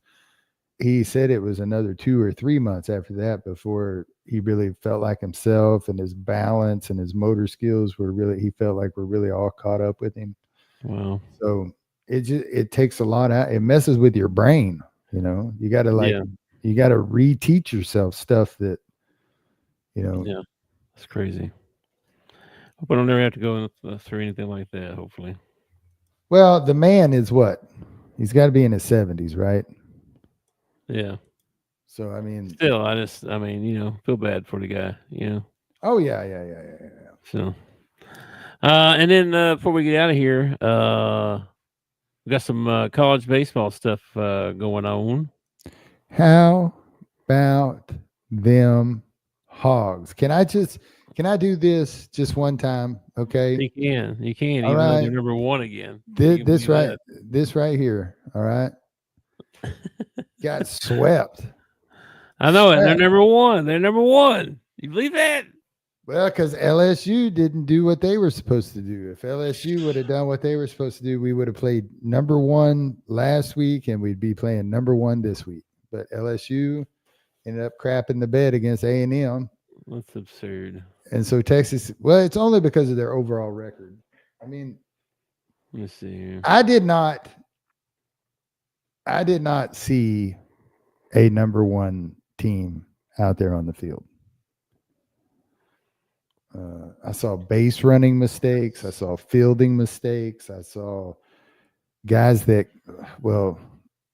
he said it was another 2 or 3 months after that before he really felt like himself, and his balance and his motor skills he felt like were really all caught up with him. Wow. So it takes a lot out. It messes with your brain. You got to you got to reteach yourself stuff that, Yeah, it's crazy. Hope I don't ever have to go through anything like that, hopefully. Well, the man is what? He's got to be in his 70s, right? Yeah. So, I mean. Still, feel bad for the guy, Oh, yeah. So, and then before we get out of here, we got some college baseball stuff going on. How about them Hogs? Can I do this just one time? Okay. You can. All even right. though they're number one again. This right here. All right. Got swept. I know it. They're number one. You believe that? Well, because LSU didn't do what they were supposed to do. If LSU would have done what they were supposed to do, we would have played number one last week, and we'd be playing number one this week. But LSU ended up crapping the bed against A&M. That's absurd. And so Texas, well, it's only because of their overall record. I mean, let me see here. I did not see a number one team out there on the field. I saw base running mistakes. I saw fielding mistakes. I saw guys that, well,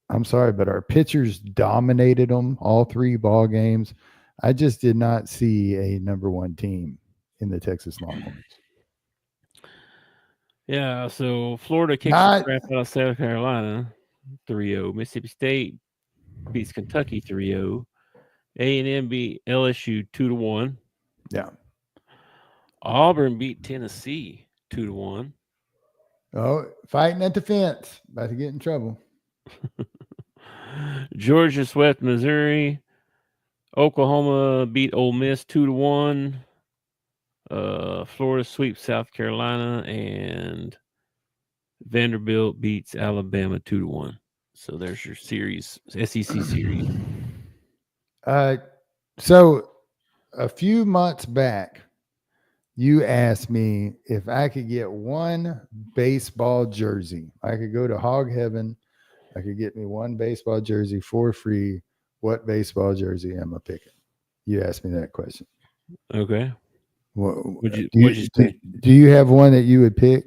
I'm sorry, but our pitchers dominated them all 3 ball games. I just did not see a number one team in the Texas Longhorns. Yeah, so Florida kicks the crap out of South Carolina 3-0. Mississippi State beats Kentucky 3-0. A&M beat LSU 2-1. Yeah. Auburn beat Tennessee 2-1. Oh, fighting at the fence. About to get in trouble. Georgia swept Missouri. Oklahoma beat Ole Miss 2-1. Florida sweeps South Carolina, and Vanderbilt beats Alabama 2-1. So there's your series, SEC series. So a few months back, you asked me if I could get one baseball jersey. I could go to Hog Heaven. I could get me one baseball jersey for free. What baseball jersey am I picking? You asked me that question. Okay. Do you have one that you would pick?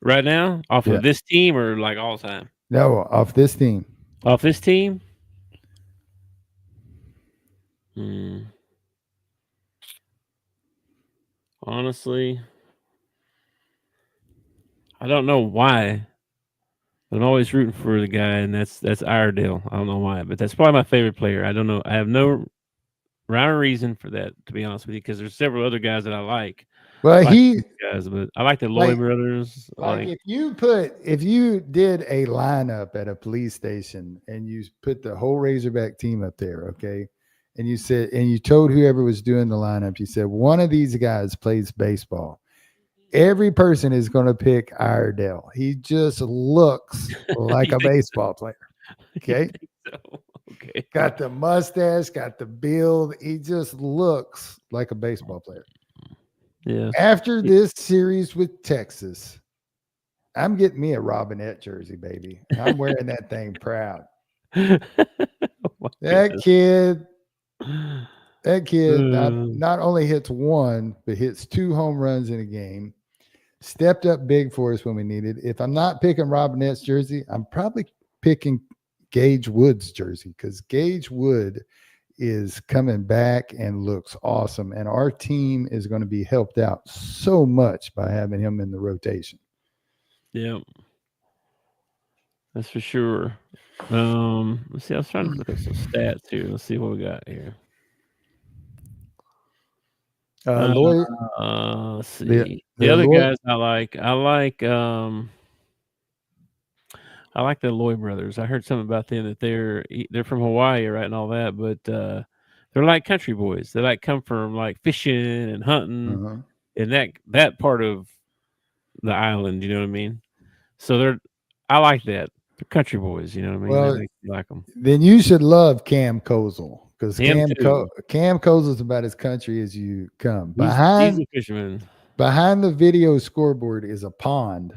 Right now? Off of this team or like all time? No, off this team. Off this team? Honestly, I don't know why. I'm always rooting for the guy, and that's Iredale. I don't know why, but that's probably my favorite player. I don't know. I have no rhyme or reason for that, to be honest with you, because there's several other guys that I like. Well, but I like the Loy brothers. Like if you did a lineup at a police station and you put the whole Razorback team up there, okay, and you told whoever was doing the lineup, you said one of these guys plays baseball. Every person is going to pick Iredale. He just looks like a baseball player. Okay. So? Okay. Got the mustache, got the build. He just looks like a baseball player. Yeah. After this series with Texas, I'm getting me a Robinette jersey, baby. I'm wearing that thing proud. That kid not only hits one, but hits 2 home runs in a game. Stepped up big for us when we needed. If I'm not picking Robinette's jersey, I'm probably picking Gage Wood's jersey, because Gage Wood is coming back and looks awesome. And our team is going to be helped out so much by having him in the rotation. Yeah. That's for sure. Let's see. I was trying to look at some stats here. Let's see what we got here. Lloyd, let's see. The other Lloyd, guys I like the Lloyd brothers. I heard something about them that they're from Hawaii, right, and all that, but they're like country boys. They come from like fishing and hunting and that part of the island. You know what I mean? So I like that. They're country boys. You know what I mean? Well, I like them. Then you should love Cam Kozel. Because Cam Kozel is about as country as you come. He's a fisherman. Behind the video scoreboard is a pond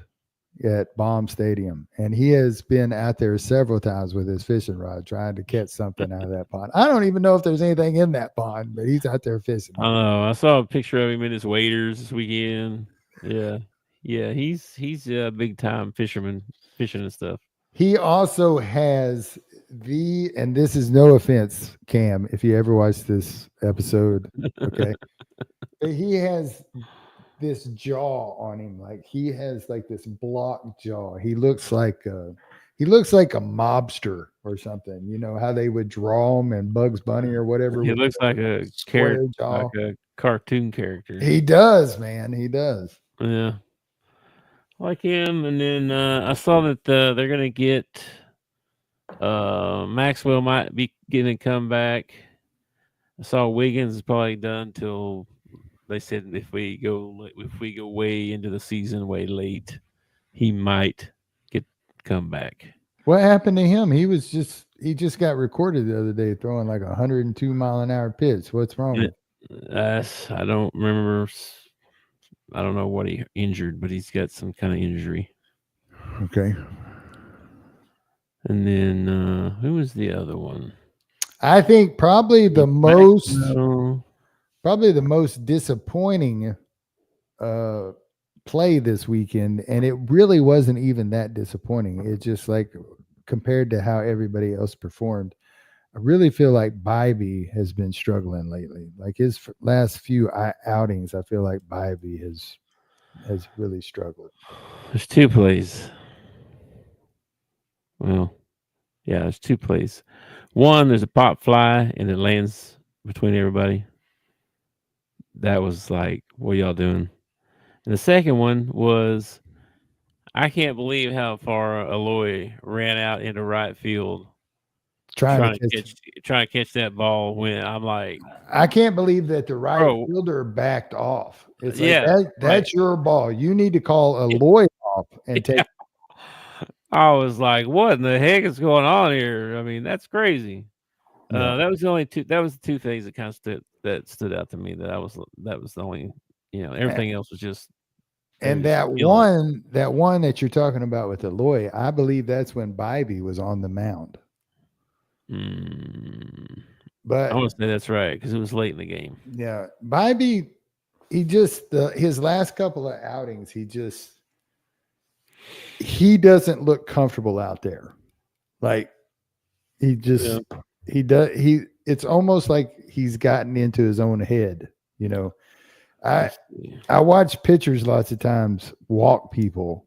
at Baum Stadium, and he has been out there several times with his fishing rod trying to catch something out of that pond. I don't even know if there's anything in that pond, but he's out there fishing. I know. I saw a picture of him in his waders this weekend. Yeah, he's a big time fisherman, fishing and stuff. He also has and this is no offense, Cam, if you ever watch this episode, okay, but he has this jaw on him, like he has like this block jaw. He looks like a mobster or something. You know how they would draw him in Bugs Bunny or whatever. He looks like a character, like a cartoon character. He does, man. He does. Yeah. Like him, and then I saw that they're gonna get Maxwell might be getting a comeback. I saw Wiggins is probably done till they said if we go way into the season, way late, he might come back. What happened to him? He just got recorded the other day throwing like 102-mile-an-hour pitch. What's wrong? I don't remember. I don't know what he injured, but he's got some kind of injury. Okay. And then who was the other one? I think probably the most disappointing play this weekend, and it really wasn't even that disappointing. It just like compared to how everybody else performed, I really feel like Bybee has been struggling lately. Like his last few outings, I feel like Bybee has really struggled. There's two plays. Well, yeah, there's two plays. One, there's a pop fly, and it lands between everybody. That was like, what y'all doing? And the second one was, I can't believe how far Aloy ran out into right field. Trying to catch that ball when I'm like, I can't believe that the right fielder backed off. It's like that's your ball. You need to call Aloy off and take. I was like, what in the heck is going on here? I mean, that's crazy. That was the only two. That was the two things that kind of stood out to me. That was the only. Everything else was just. And that one that you're talking about with Aloy, I believe that's when Bybee was on the mound. But I want to say that's right because it was late in the game. Yeah, Bybee, he just his last couple of outings, he doesn't look comfortable out there. Like it's almost like he's gotten into his own head. I watch pitchers lots of times walk people.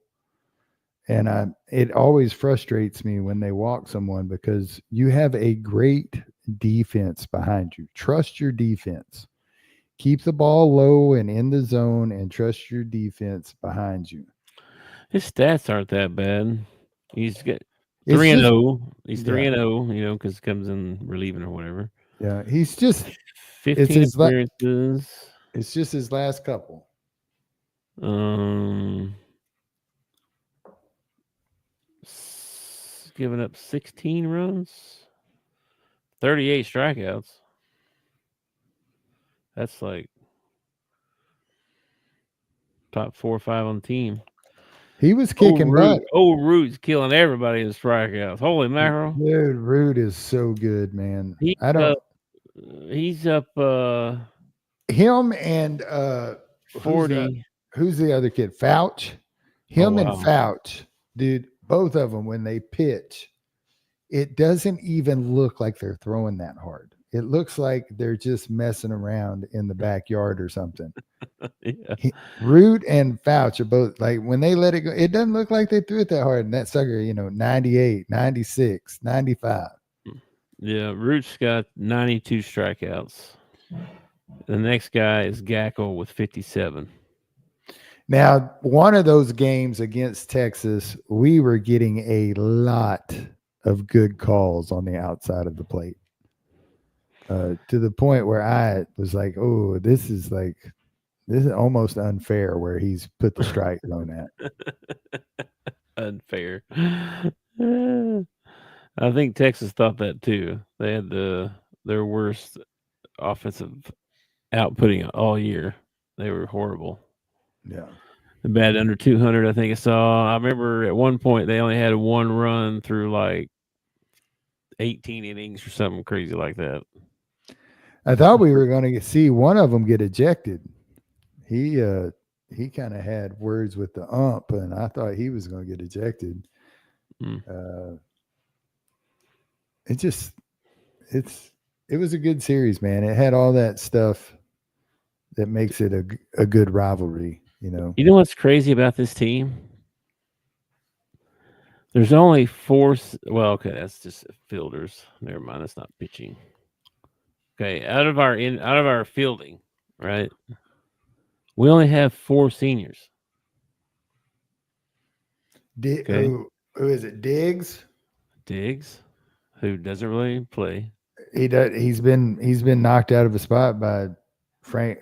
And it always frustrates me when they walk someone because you have a great defense behind you. Trust your defense. Keep the ball low and in the zone and trust your defense behind you. His stats aren't that bad. He's got 3-0. He's 3-0, because he comes in relieving or whatever. Yeah, he's just 15 appearances. It's just his last couple. Giving up 16 runs, 38 strikeouts. That's like top 4 or 5 on the team. He was kicking butt. Root's killing everybody in strikeouts. Holy mackerel. Dude, Root is so good, man. He's up him and 40. Who's the other kid? Fouch. And Fouch. Dude, both of them, when they pitch, it doesn't even look like they're throwing that hard. it looks like they're just messing around in the backyard or something. Yeah. Root and Fouch are both like, when they let it go, it doesn't look like they threw it that hard. And that sucker, 98, 96, 95. Yeah, Root's got 92 strikeouts. The next guy is Gackle with 57. Now, one of those games against Texas, we were getting a lot of good calls on the outside of the plate, to the point where I was like, oh, this is almost unfair where he's put the strike zone at. Unfair. I think Texas thought that too. They had their worst offensive outputting all year. They were horrible. Yeah. The bat under 200, I think I saw. I remember at one point they only had one run through like 18 innings or something crazy like that. I thought we were going to see one of them get ejected. He kind of had words with the ump, and I thought he was going to get ejected. It was a good series, man. It had all that stuff that makes it a good rivalry, You know what's crazy about this team? There's only four. Well, okay, that's just fielders. Never mind, that's not pitching. Okay, out of our fielding, right? We only have 4 seniors. Okay. Who is it? Diggs, who doesn't really play. He does. He's been knocked out of a spot by Frank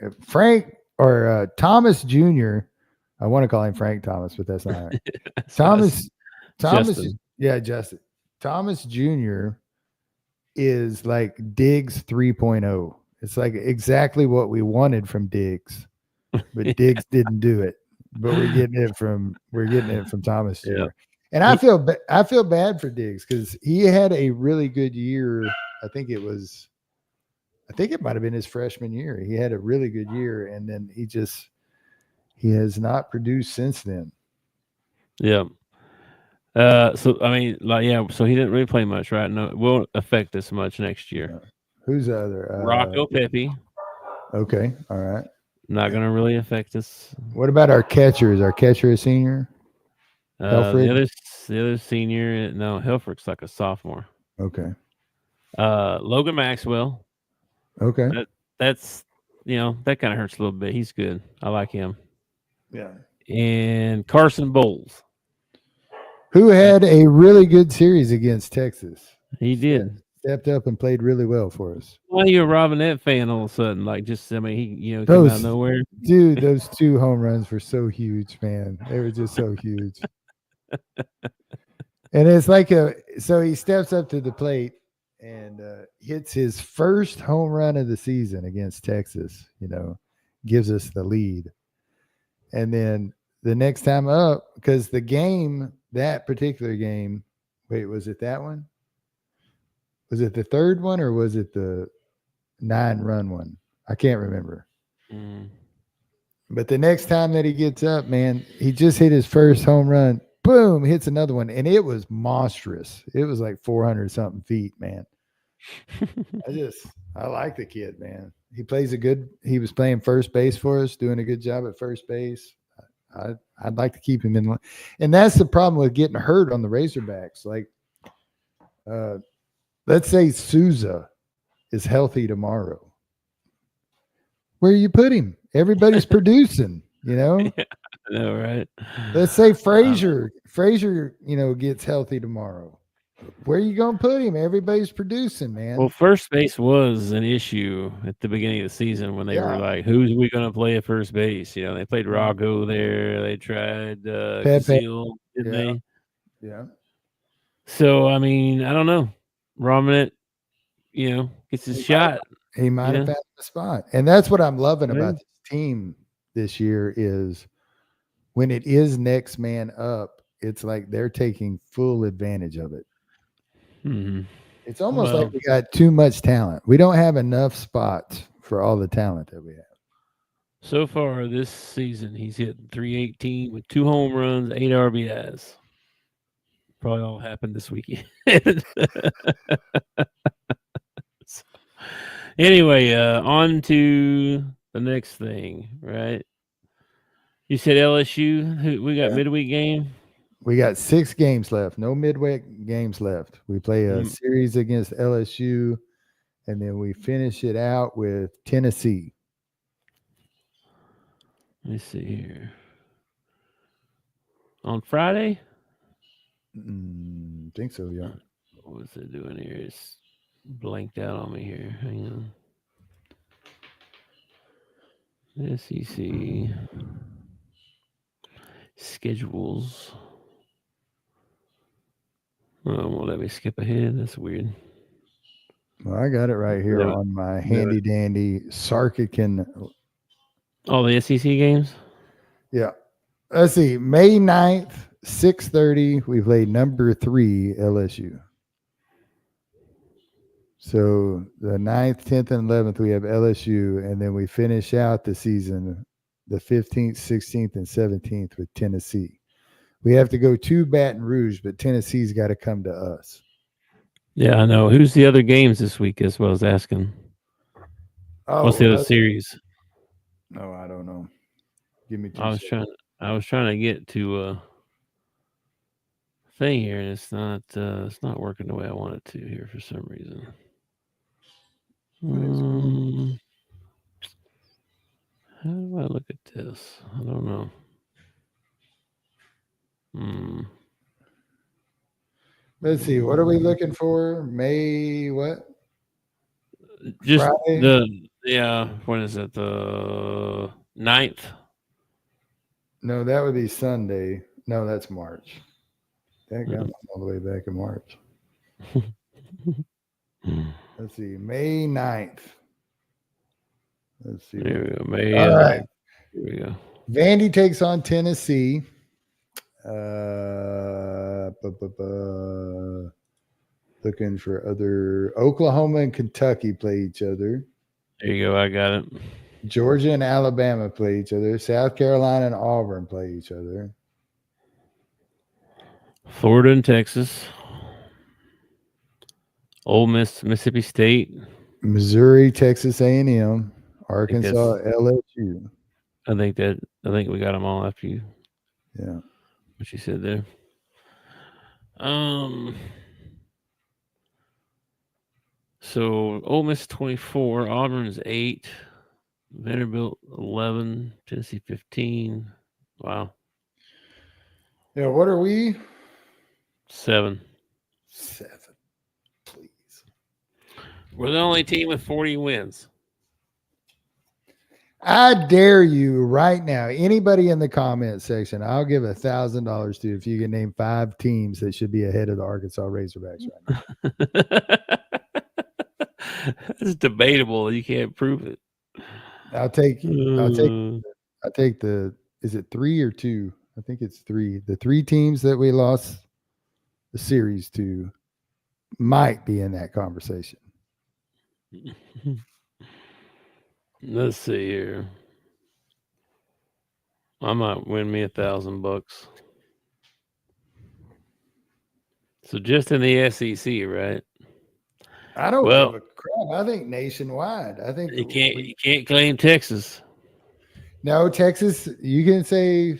or Thomas Jr. I want to call him Frank Thomas, but that's not right. Thomas. Justin. Yeah, Justin. Thomas Jr. is like Diggs 3.0. It's like exactly what we wanted from Diggs, but Diggs didn't do it. But we're getting it from Thomas Jr. Yeah. And I feel bad for Diggs because he had a really good year. I think it might have been his freshman year. He had a really good year, and then he has not produced since then. Yeah. So I mean, so he didn't really play much, right? No, it won't affect us much next year. Who's the other? Rocco Pepe. Okay, all right. Not going to really affect us. What about our catcher? Is our catcher a senior? The other senior, no, Helfrich's like a sophomore. Okay. Logan Maxwell. Okay. That's that kind of hurts a little bit. He's good. I like him. Yeah. And Carson Bowles, who had a really good series against Texas. He did. Stepped up and played really well for us. Why are you a Robinette fan all of a sudden? He came out of nowhere. Dude, those 2 home runs were so huge, man. They were just so huge. And it's like so he steps up to the plate and hits his first home run of the season against Texas, gives us the lead. And then the next time up, because that particular game, wait, was it that one? Was it the third one or was it the 9-run one? I can't remember. But the next time that he gets up, man, he just hit his first home run. Boom, hits another one. And it was monstrous. It was like 400-something feet, man. I like the kid, man. He was playing first base for us, doing a good job at first base. I'd like to keep him in. And that's the problem with getting hurt on the Razorbacks. Like, let's say Souza is healthy tomorrow. Where you put him? Everybody's producing, Yeah, I know, right? Let's say Frazier, gets healthy tomorrow. Where are you going to put him? Everybody's producing, man. Well, first base was an issue at the beginning of the season when they were like, who's we going to play at first base? They played Rago there. They tried Kazil, didn't they? Yeah. So, I mean, I don't know. Robinette, gets his shot. He might have passed the spot. And that's what I'm loving about this team this year is when it is next man up, it's like they're taking full advantage of it. Mm-hmm. It's almost like we got too much talent. We don't have enough spots for all the talent that we have. So far this season, he's hit 318 with 2 home runs, 8 RBIs. Probably all happened this weekend. Anyway, on to the next thing, right? You said LSU. We got midweek game. We got 6 games left. No midweek games left. We play a series against LSU, and then we finish it out with Tennessee. Let me see here. On Friday? Think so, yeah. What's it doing here? It's blanked out on me here. Hang on. SEC schedules. Oh, won't let me skip ahead. That's weird. Well, I got it right here on my handy dandy Sarkican. All the SEC games? Yeah. Let's see. May 9th, 6:30, we play number 3 LSU. So the 9th, 10th, and 11th, we have LSU, and then we finish out the season the 15th, 16th, and 17th with Tennessee. We have to go to Baton Rouge, but Tennessee's got to come to us. Yeah, I know. Who's the other games this week as well as asking? What's the other series? No, I don't know. Give me 2 I was trying to get to a thing here, and it's not working the way I want it to here for some reason. How do I look at this? I don't know. Let's see. What are we looking for? May what? Just Friday? When is it? The 9th? No, that would be Sunday. No, that's March. That got all the way back in March. Let's see. May 9th. Let's see. There we go. May. All right. Here we go. Vandy takes on Tennessee. Looking for other. Oklahoma and Kentucky play each other. There you go. I got it. Georgia and Alabama play each other. South Carolina and Auburn play each other. Florida and Texas. Ole Miss, Mississippi State. Missouri, Texas A&M. Arkansas, LSU. I think we got them all after you. Yeah. What you said there. So Ole Miss 24, Auburn's 8, Vanderbilt 11, Tennessee 15. Wow. Yeah, what are we? 7. Please. We're the only team with 40 wins. I dare you right now, anybody in the comment section, I'll give $1,000 to if you can name 5 teams that should be ahead of the Arkansas Razorbacks right now. It's debatable. You can't prove it. I'll take the, is it 3 or 2? I think it's 3. The 3 teams that we lost the series to might be in that conversation. Let's see here. I might win me $1,000. So just in the SEC, right? I don't give a crap. I think nationwide. I think you can't claim Texas. No, Texas. You can say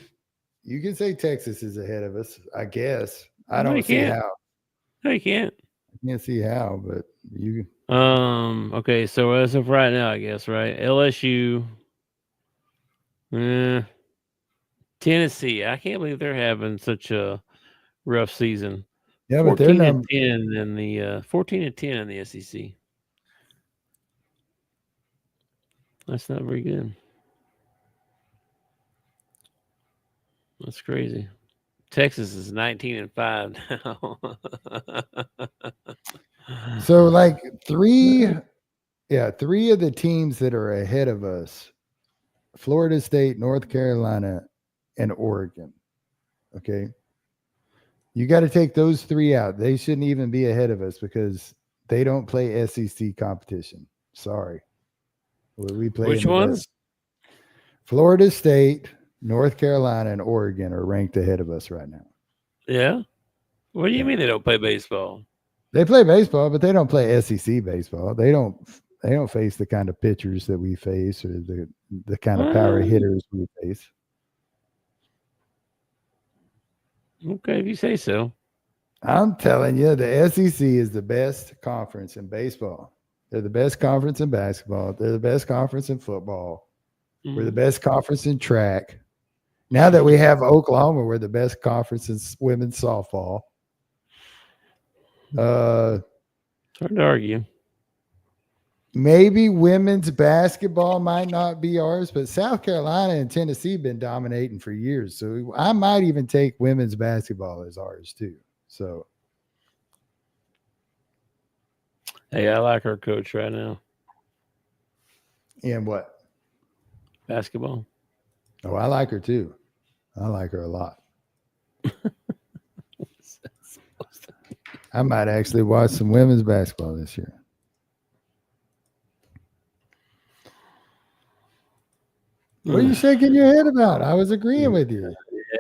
Texas is ahead of us. I guess. I don't see how. No, you can't. I can't see how, but you. Okay, so as of right now, I guess, right? LSU, Tennessee. I can't believe they're having such a rough season. Yeah, but they're 14 and 10 in the 14 and 10 in the SEC. That's not very good. That's crazy. Texas is 19 and 5 now. So like 3 of the teams that are ahead of us, Florida State, North Carolina, and Oregon. Okay. You got to take those 3 out. They shouldn't even be ahead of us because they don't play SEC competition. Sorry. We play which ones? Florida State, North Carolina, and Oregon are ranked ahead of us right now. Yeah. What do you mean they don't play baseball? They play baseball, but they don't play SEC baseball. They don't face the kind of pitchers that we face or the kind of power hitters we face. Okay, if you say so. I'm telling you, the SEC is the best conference in baseball. They're the best conference in basketball. They're the best conference in football. Mm-hmm. We're the best conference in track. Now that we have Oklahoma, we're the best conference in women's softball. Hard to argue. Maybe women's basketball might not be ours, but South Carolina and Tennessee have been dominating for years. So I might even take women's basketball as ours too. So, hey, I like our coach right now. And what? Basketball. Oh, I like her too. I like her a lot. I might actually watch some women's basketball this year. What are you shaking your head about? I was agreeing with you.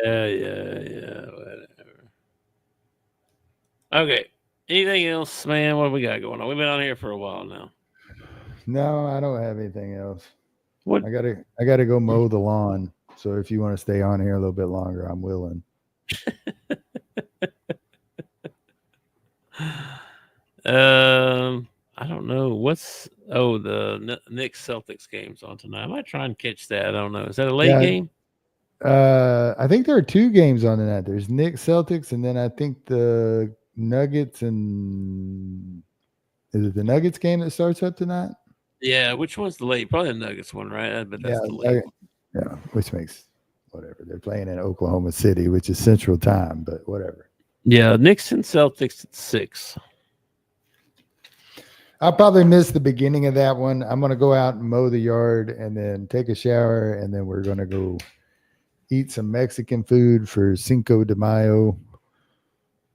Yeah. Whatever. Okay. Anything else, man? What we got going on? We've been on here for a while now. No, I don't have anything else. What? I gotta go mow the lawn. So if you want to stay on here a little bit longer, I'm willing. I don't know. The Knicks Celtics game's on tonight. I might try and catch that. I don't know. Is that a late game? I think there are 2 games on tonight. There's Knicks Celtics, and then I think the Nuggets and is it the Nuggets game that starts up tonight? Yeah, which one's the late? Probably the Nuggets one, right? But that's the late. Yeah, which makes whatever. They're playing in Oklahoma City, which is Central Time, but whatever. Yeah, Knicks and Celtics at 6. I'll probably miss the beginning of that one. I'm going to go out and mow the yard and then take a shower, and then we're going to go eat some Mexican food for Cinco de Mayo.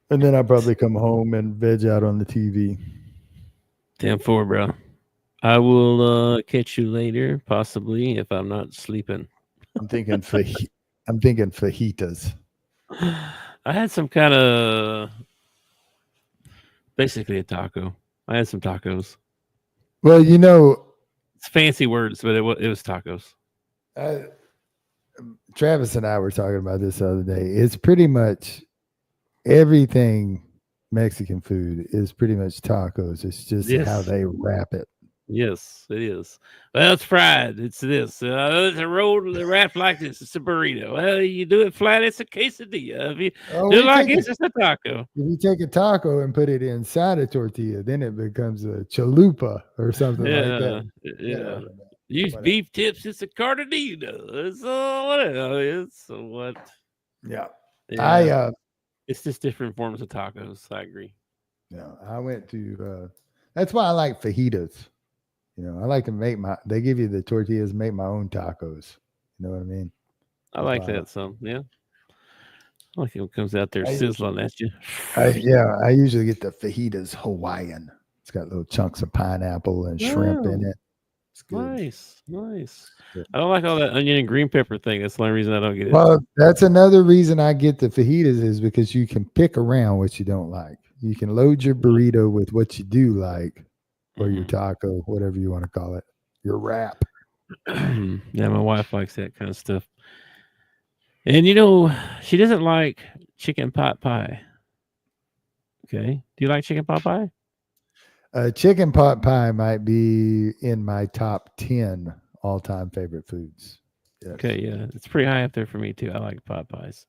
And then I'll probably come home and veg out on the TV. 10-4, bro. I will catch you later, possibly, if I'm not sleeping. I'm thinking fajitas. I had some kind of basically a taco. I had some tacos. Well, it's fancy words, but it was tacos. Travis and I were talking about this the other day. It's pretty much everything Mexican food is pretty much tacos. It's just how they wrap it. Yes, it is. Well, it's fried. It's this. It's a roll wrapped like this. It's a burrito. Well, you do it flat, it's a quesadilla. If you do it like this, it's a taco. If you take a taco and put it inside a tortilla, then it becomes a chalupa or something like that. Yeah. Use beef tips. It's a cartadillo. It's whatever. It's what? Yeah. It's just different forms of tacos. I agree. Yeah, I went to. That's why I like fajitas. I like to they give you the tortillas, make my own tacos. You know what I mean? I like that some. Yeah. I like it when it comes out there sizzling at you. I usually get the fajitas Hawaiian. It's got little chunks of pineapple and shrimp in it. It's good. Nice. I don't like all that onion and green pepper thing. That's the only reason I don't get it. Well, that's another reason I get the fajitas is because you can pick around what you don't like. You can load your burrito with what you do like. Or your taco, whatever you want to call it, your wrap. Yeah, my wife likes that kind of stuff. And she doesn't like chicken pot pie. Okay. Do you like chicken pot pie? Chicken pot pie might be in my top 10 all-time favorite foods. Yes. Okay, yeah. It's pretty high up there for me, too. I like pot pies.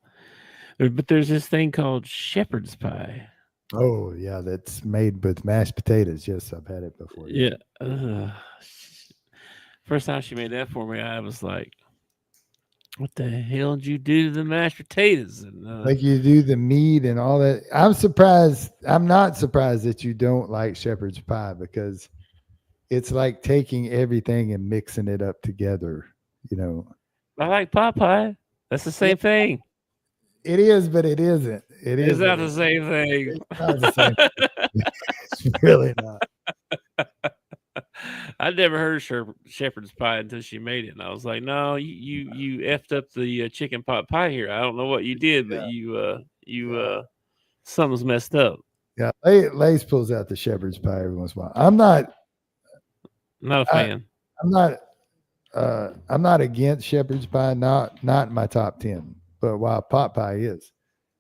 But there's this thing called shepherd's pie. Oh, yeah, that's made with mashed potatoes. Yes, I've had it before. Yeah. First time she made that for me, I was like, what the hell did you do to the mashed potatoes? And, like you do the meat and all that. I'm surprised. I'm not surprised that you don't like shepherd's pie because it's like taking everything and mixing it up together, I like pot pie. That's the same thing. It is, but it isn't. It's not the same thing. It's not the same thing. It's really not. I'd never heard of shepherd's pie until she made it, and I was like, "No, you effed up the chicken pot pie here. I don't know what you did, but you something's messed up." Yeah, Lace pulls out the shepherd's pie every once in a while. I'm not. Not a fan. I'm not against shepherd's pie. Not in my top 10. But while pot pie is,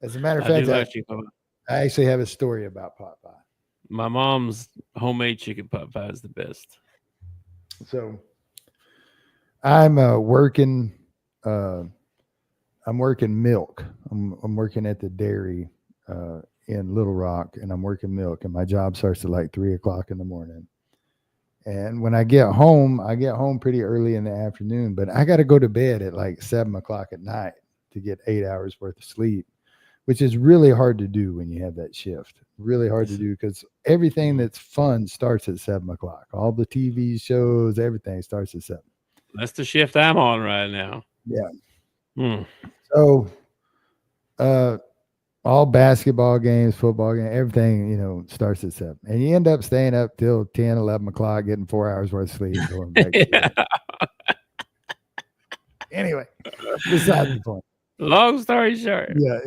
as a matter of fact, I actually have a story about pot pie. My mom's homemade chicken pot pie is the best. So I'm working. I'm working milk. I'm working at the dairy in Little Rock, and I'm working milk. And my job starts at like 3:00 in the morning. And when I get home pretty early in the afternoon. But I got to go to bed at like 7:00 at night to get 8 hours worth of sleep, which is really hard to do when you have that shift. Really hard to do because everything that's fun starts at 7:00. All the TV shows, everything starts at 7. That's the shift I'm on right now. Yeah. So, all basketball games, football games, everything, starts at 7. And you end up staying up till 10, 11 o'clock, getting 4 hours worth of sleep. Going back to bed. Anyway, besides the point. Long story short. Yeah.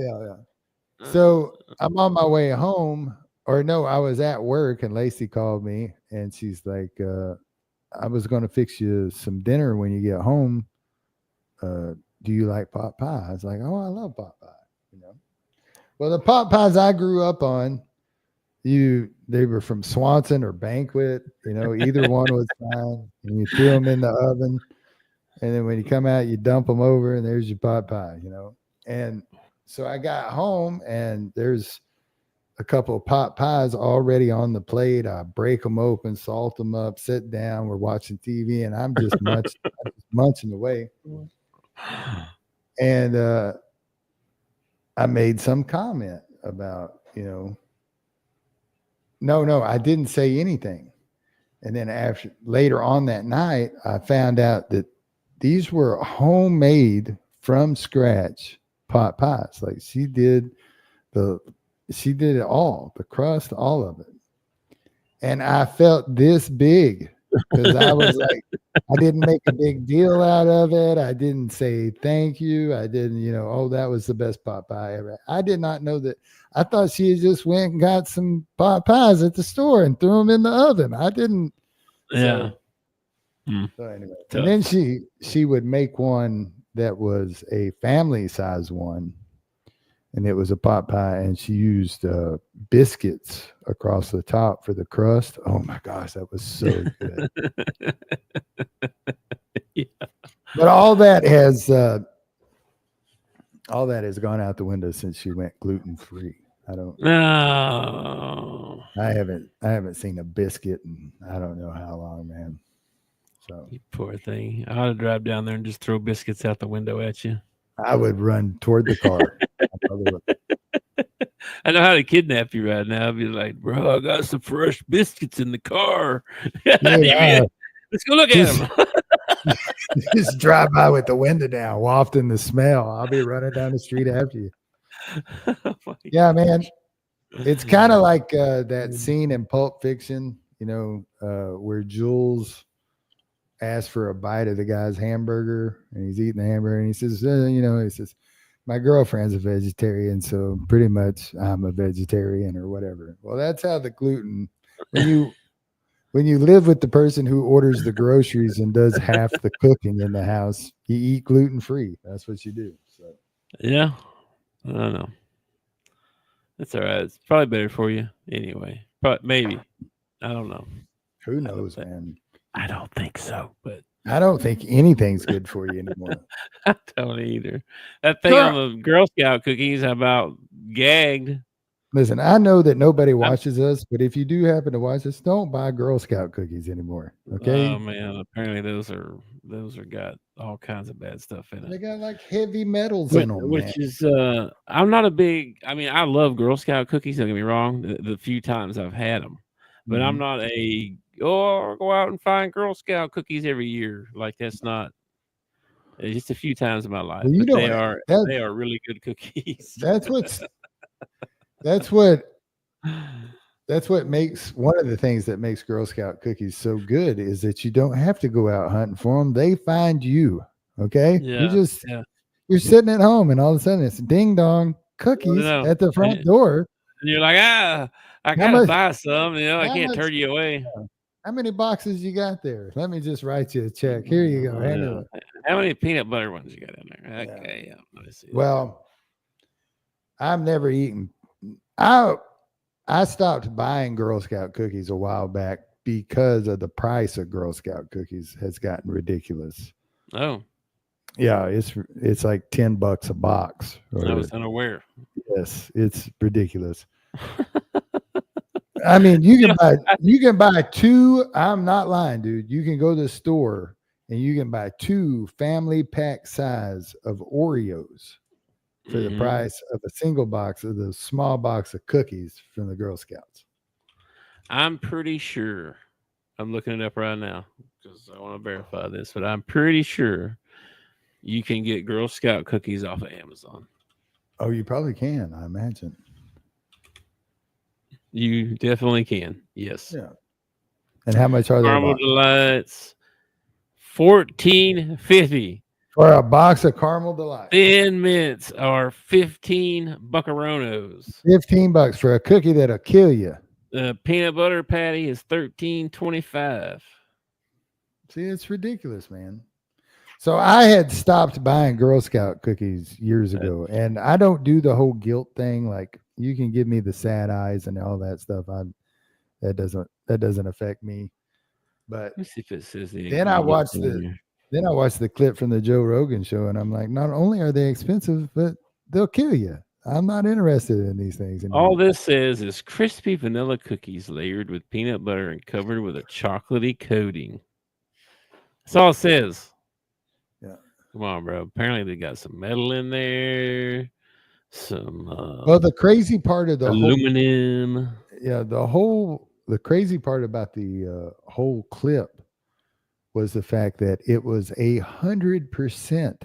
So I'm on my way home, or no, I was at work and Lacey called me and she's like, I was going to fix you some dinner when you get home. Do you like pot pie? I was like, oh, I love pot pie. Well, the pot pies I grew up on, they were from Swanson or Banquet. Either one was fine. And you threw them in the oven, and then when you come out, you dump them over, and there's your pot pie. And so I got home, and there's a couple of pot pies already on the plate. I break them open, salt them up, sit down. We're watching TV, and I'm just munching away. And I made some comment about, no, I didn't say anything. And then later on that night, I found out that these were homemade from scratch pot pies. Like she did it all, the crust, all of it. And I felt this big because I was like, I didn't make a big deal out of it. I didn't say thank you. I didn't, that was the best pot pie ever. I did not know that. I thought she had just went and got some pot pies at the store and threw them in the oven. I didn't. Yeah. So anyway, and then she would make one that was a family size one. And it was a pot pie, and she used biscuits across the top for the crust. Oh my gosh, that was so good. Yeah. But all that has gone out the window since she went gluten-free. No. I haven't seen a biscuit in I don't know how long, man. So you poor thing. I ought to drive down there and just throw biscuits out the window at you. I would run toward the car. I know how to kidnap you right now. I'd be like, bro, I got some fresh biscuits in the car. Let's go look at them. Just drive by with the window down, wafting the smell. I'll be running down the street after you. Yeah, man. It's kind of like that scene in Pulp Fiction, where Jules asked for a bite of the guy's hamburger, and he's eating the hamburger, and he says, my girlfriend's a vegetarian, so pretty much I'm a vegetarian or whatever. Well, that's how the gluten, when you live with the person who orders the groceries and does half the cooking in the house, you eat gluten-free. That's what you do. So yeah, I don't know. That's all right. It's probably better for you anyway. But maybe. I don't know. Who knows, man? I don't think so, but I don't think anything's good for you anymore. I don't either. That thing on the Girl Scout cookies about gagged. Listen, I know that nobody watches us, but if you do happen to watch us, don't buy Girl Scout cookies anymore. Okay? Oh man, apparently those are got all kinds of bad stuff in it. They got like heavy metals in them, which is I'm not a big. I mean, I love Girl Scout cookies. Don't get me wrong. The few times I've had them, but I'm not a go out and find Girl Scout cookies every year. Like that's not. It's just a few times in my life. Well, but they are really good cookies. That's what makes one of the things that makes Girl Scout cookies so good is that you don't have to go out hunting for them. They find you. Okay. Yeah, you're sitting at home and all of a sudden it's ding dong cookies at the front door. And you're like, I gotta buy some, I can't turn you away. How many boxes you got there? Let me just write you a check. Here you go. How many peanut butter ones you got in there? Okay, yeah. Let's see. Well, I've never eaten. I stopped buying Girl Scout cookies a while back because of the price of Girl Scout cookies has gotten ridiculous. Oh. Yeah, it's like $10 a box. I was unaware. Yes, it's ridiculous. I mean, you can buy two. I'm not lying, dude. You can go to the store and you can buy 2 family pack size of Oreos for the price of a single box of the small box of cookies from the Girl Scouts. I'm pretty sure. I'm looking it up right now because I want to verify this, but I'm pretty sure you can get Girl Scout cookies off of Amazon. Oh, you probably can, I imagine. You definitely can. Yes. Yeah. And how much are they? Caramel Delights, $14.50 for a box of Caramel Delights. Thin Mints are 15 buckaronos. $15 for a cookie that'll kill you. The peanut butter patty is $13.25. See, it's ridiculous, man. So I had stopped buying Girl Scout cookies years ago, and I don't do the whole guilt thing. Like, you can give me the sad eyes and all that stuff. That doesn't affect me. But let's see if it says then I watched the clip from the Joe Rogan show, and I'm like, not only are they expensive, but they'll kill you. I'm not interested in these things anymore. All this says is crispy vanilla cookies layered with peanut butter and covered with a chocolatey coating. That's all it says. Yeah. Come on, bro. Apparently they got some metal in there. Some well, the crazy part of the aluminum. The crazy part about the whole clip was the fact that it was 100%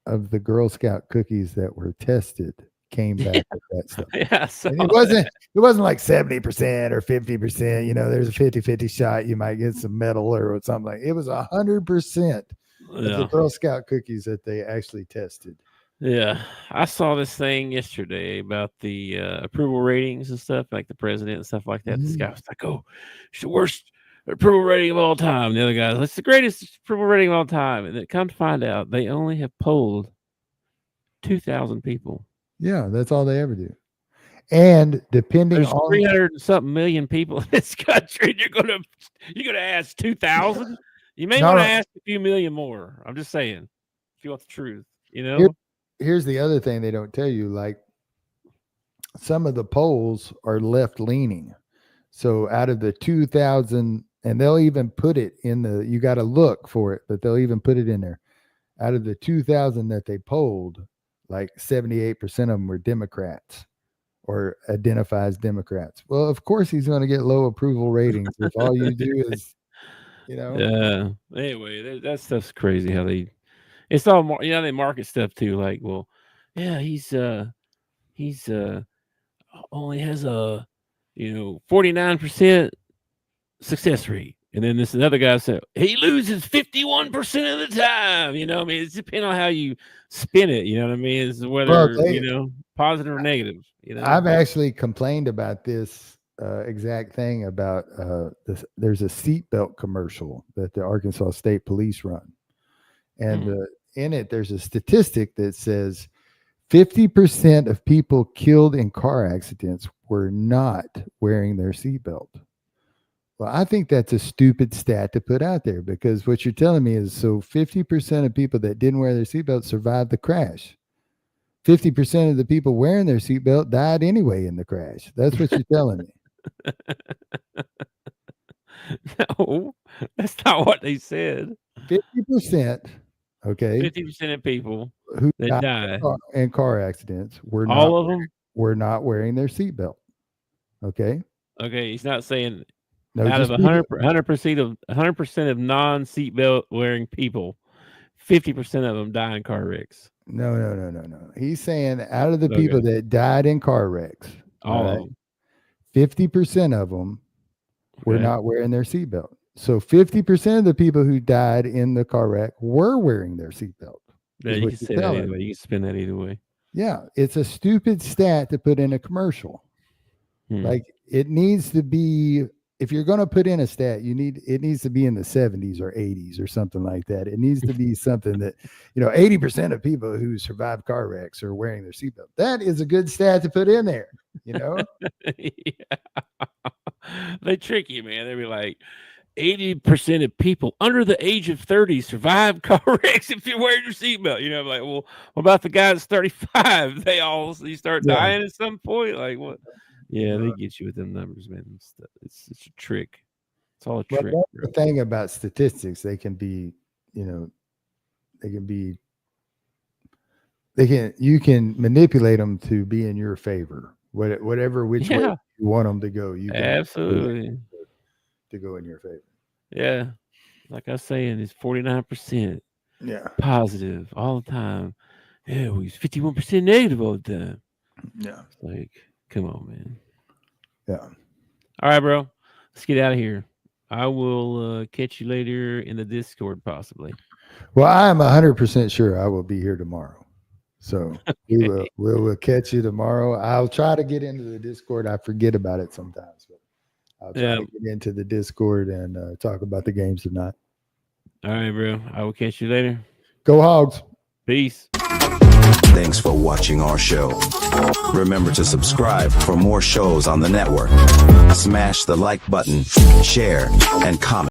of the Girl Scout cookies that were tested came back with that stuff. Yeah, it wasn't like 70% or 50%. You know, there's a 50-50 shot you might get some metal or something like. It was 100% of the Girl Scout cookies that they actually tested. Yeah, I saw this thing yesterday about the approval ratings and stuff, like the president and stuff like that. This guy was like, "Oh, it's the worst approval rating of all time." The other guy, "It's the greatest approval rating of all time." And then come to find out, they only have polled 2,000 people. Yeah, that's all they ever do. And depending on 300 and something million people in this country, you're gonna ask 2,000. You may want to ask a few million more. I'm just saying, if you want the truth, you know. Here's the other thing they don't tell you, like some of the polls are left leaning. So out of the 2,000, and they'll even put it in you got to look for it, but they'll even put it in there. Out of the 2,000 that they polled, like 78% of them were Democrats or identifies Democrats. Well, of course he's going to get low approval ratings if all you do is, you know. Yeah. Anyway, that stuff's crazy how it's all, they market stuff too. Like, well, yeah, he's only has a 49% success rate, and then this another guy said he loses 51% of the time. You know, I mean, it's depending on how you spin it. You know what I mean? It's whether positive or negative. You know, I've actually complained about this exact thing about this. There's a seatbelt commercial that the Arkansas State Police run, and in it, there's a statistic that says 50% of people killed in car accidents were not wearing their seatbelt. Well, I think that's a stupid stat to put out there, because what you're telling me is 50% of people that didn't wear their seatbelt survived the crash. 50% of the people wearing their seatbelt died anyway in the crash. That's what you're telling me. No, that's not what they said. 50%. Okay. 50% of people who die in car accidents were not wearing their seatbelt. Okay. Okay. He's not saying out of 100% of non-seatbelt wearing people, 50% of them die in car wrecks. No. He's saying out of the people that died in car wrecks, all of them, 50% of them were not wearing their seatbelt. So 50% of the people who died in the car wreck were wearing their seatbelt. Yeah, you can say that either way. You can spin that either way. Yeah, it's a stupid stat to put in a commercial. Like, it needs to be if you're going to put in a stat, it needs to be in the 70s or 80s or something like that. It needs to be something that, 80% of people who survive car wrecks are wearing their seatbelt. That is a good stat to put in there, Yeah. They trick you, man. They be like, 80% of people under the age of 30 survive car wrecks if you're wearing your seatbelt. Like, well, what about the guy that's 35? You start dying at some point. Like, what? Yeah, they get you with them numbers, man. It's a trick. It's all a trick. That's the thing about statistics. They can be, you can manipulate them to be in your favor. Which way you want them to go, you can absolutely to go in your favor. Yeah, like I was saying, it's 49%. Yeah, positive all the time. Yeah, he's 51% negative all the time. Yeah, it's like, come on, man. Yeah. All right, bro. Let's get out of here. I will catch you later in the Discord, possibly. Well, I am 100% sure I will be here tomorrow. So we will catch you tomorrow. I'll try to get into the Discord. I forget about it sometimes, but I'll try to get into the Discord and talk about the games tonight. All right, bro. I will catch you later. Go Hogs. Peace. Thanks for watching our show. Remember to subscribe for more shows on the network. Smash the like button, share, and comment.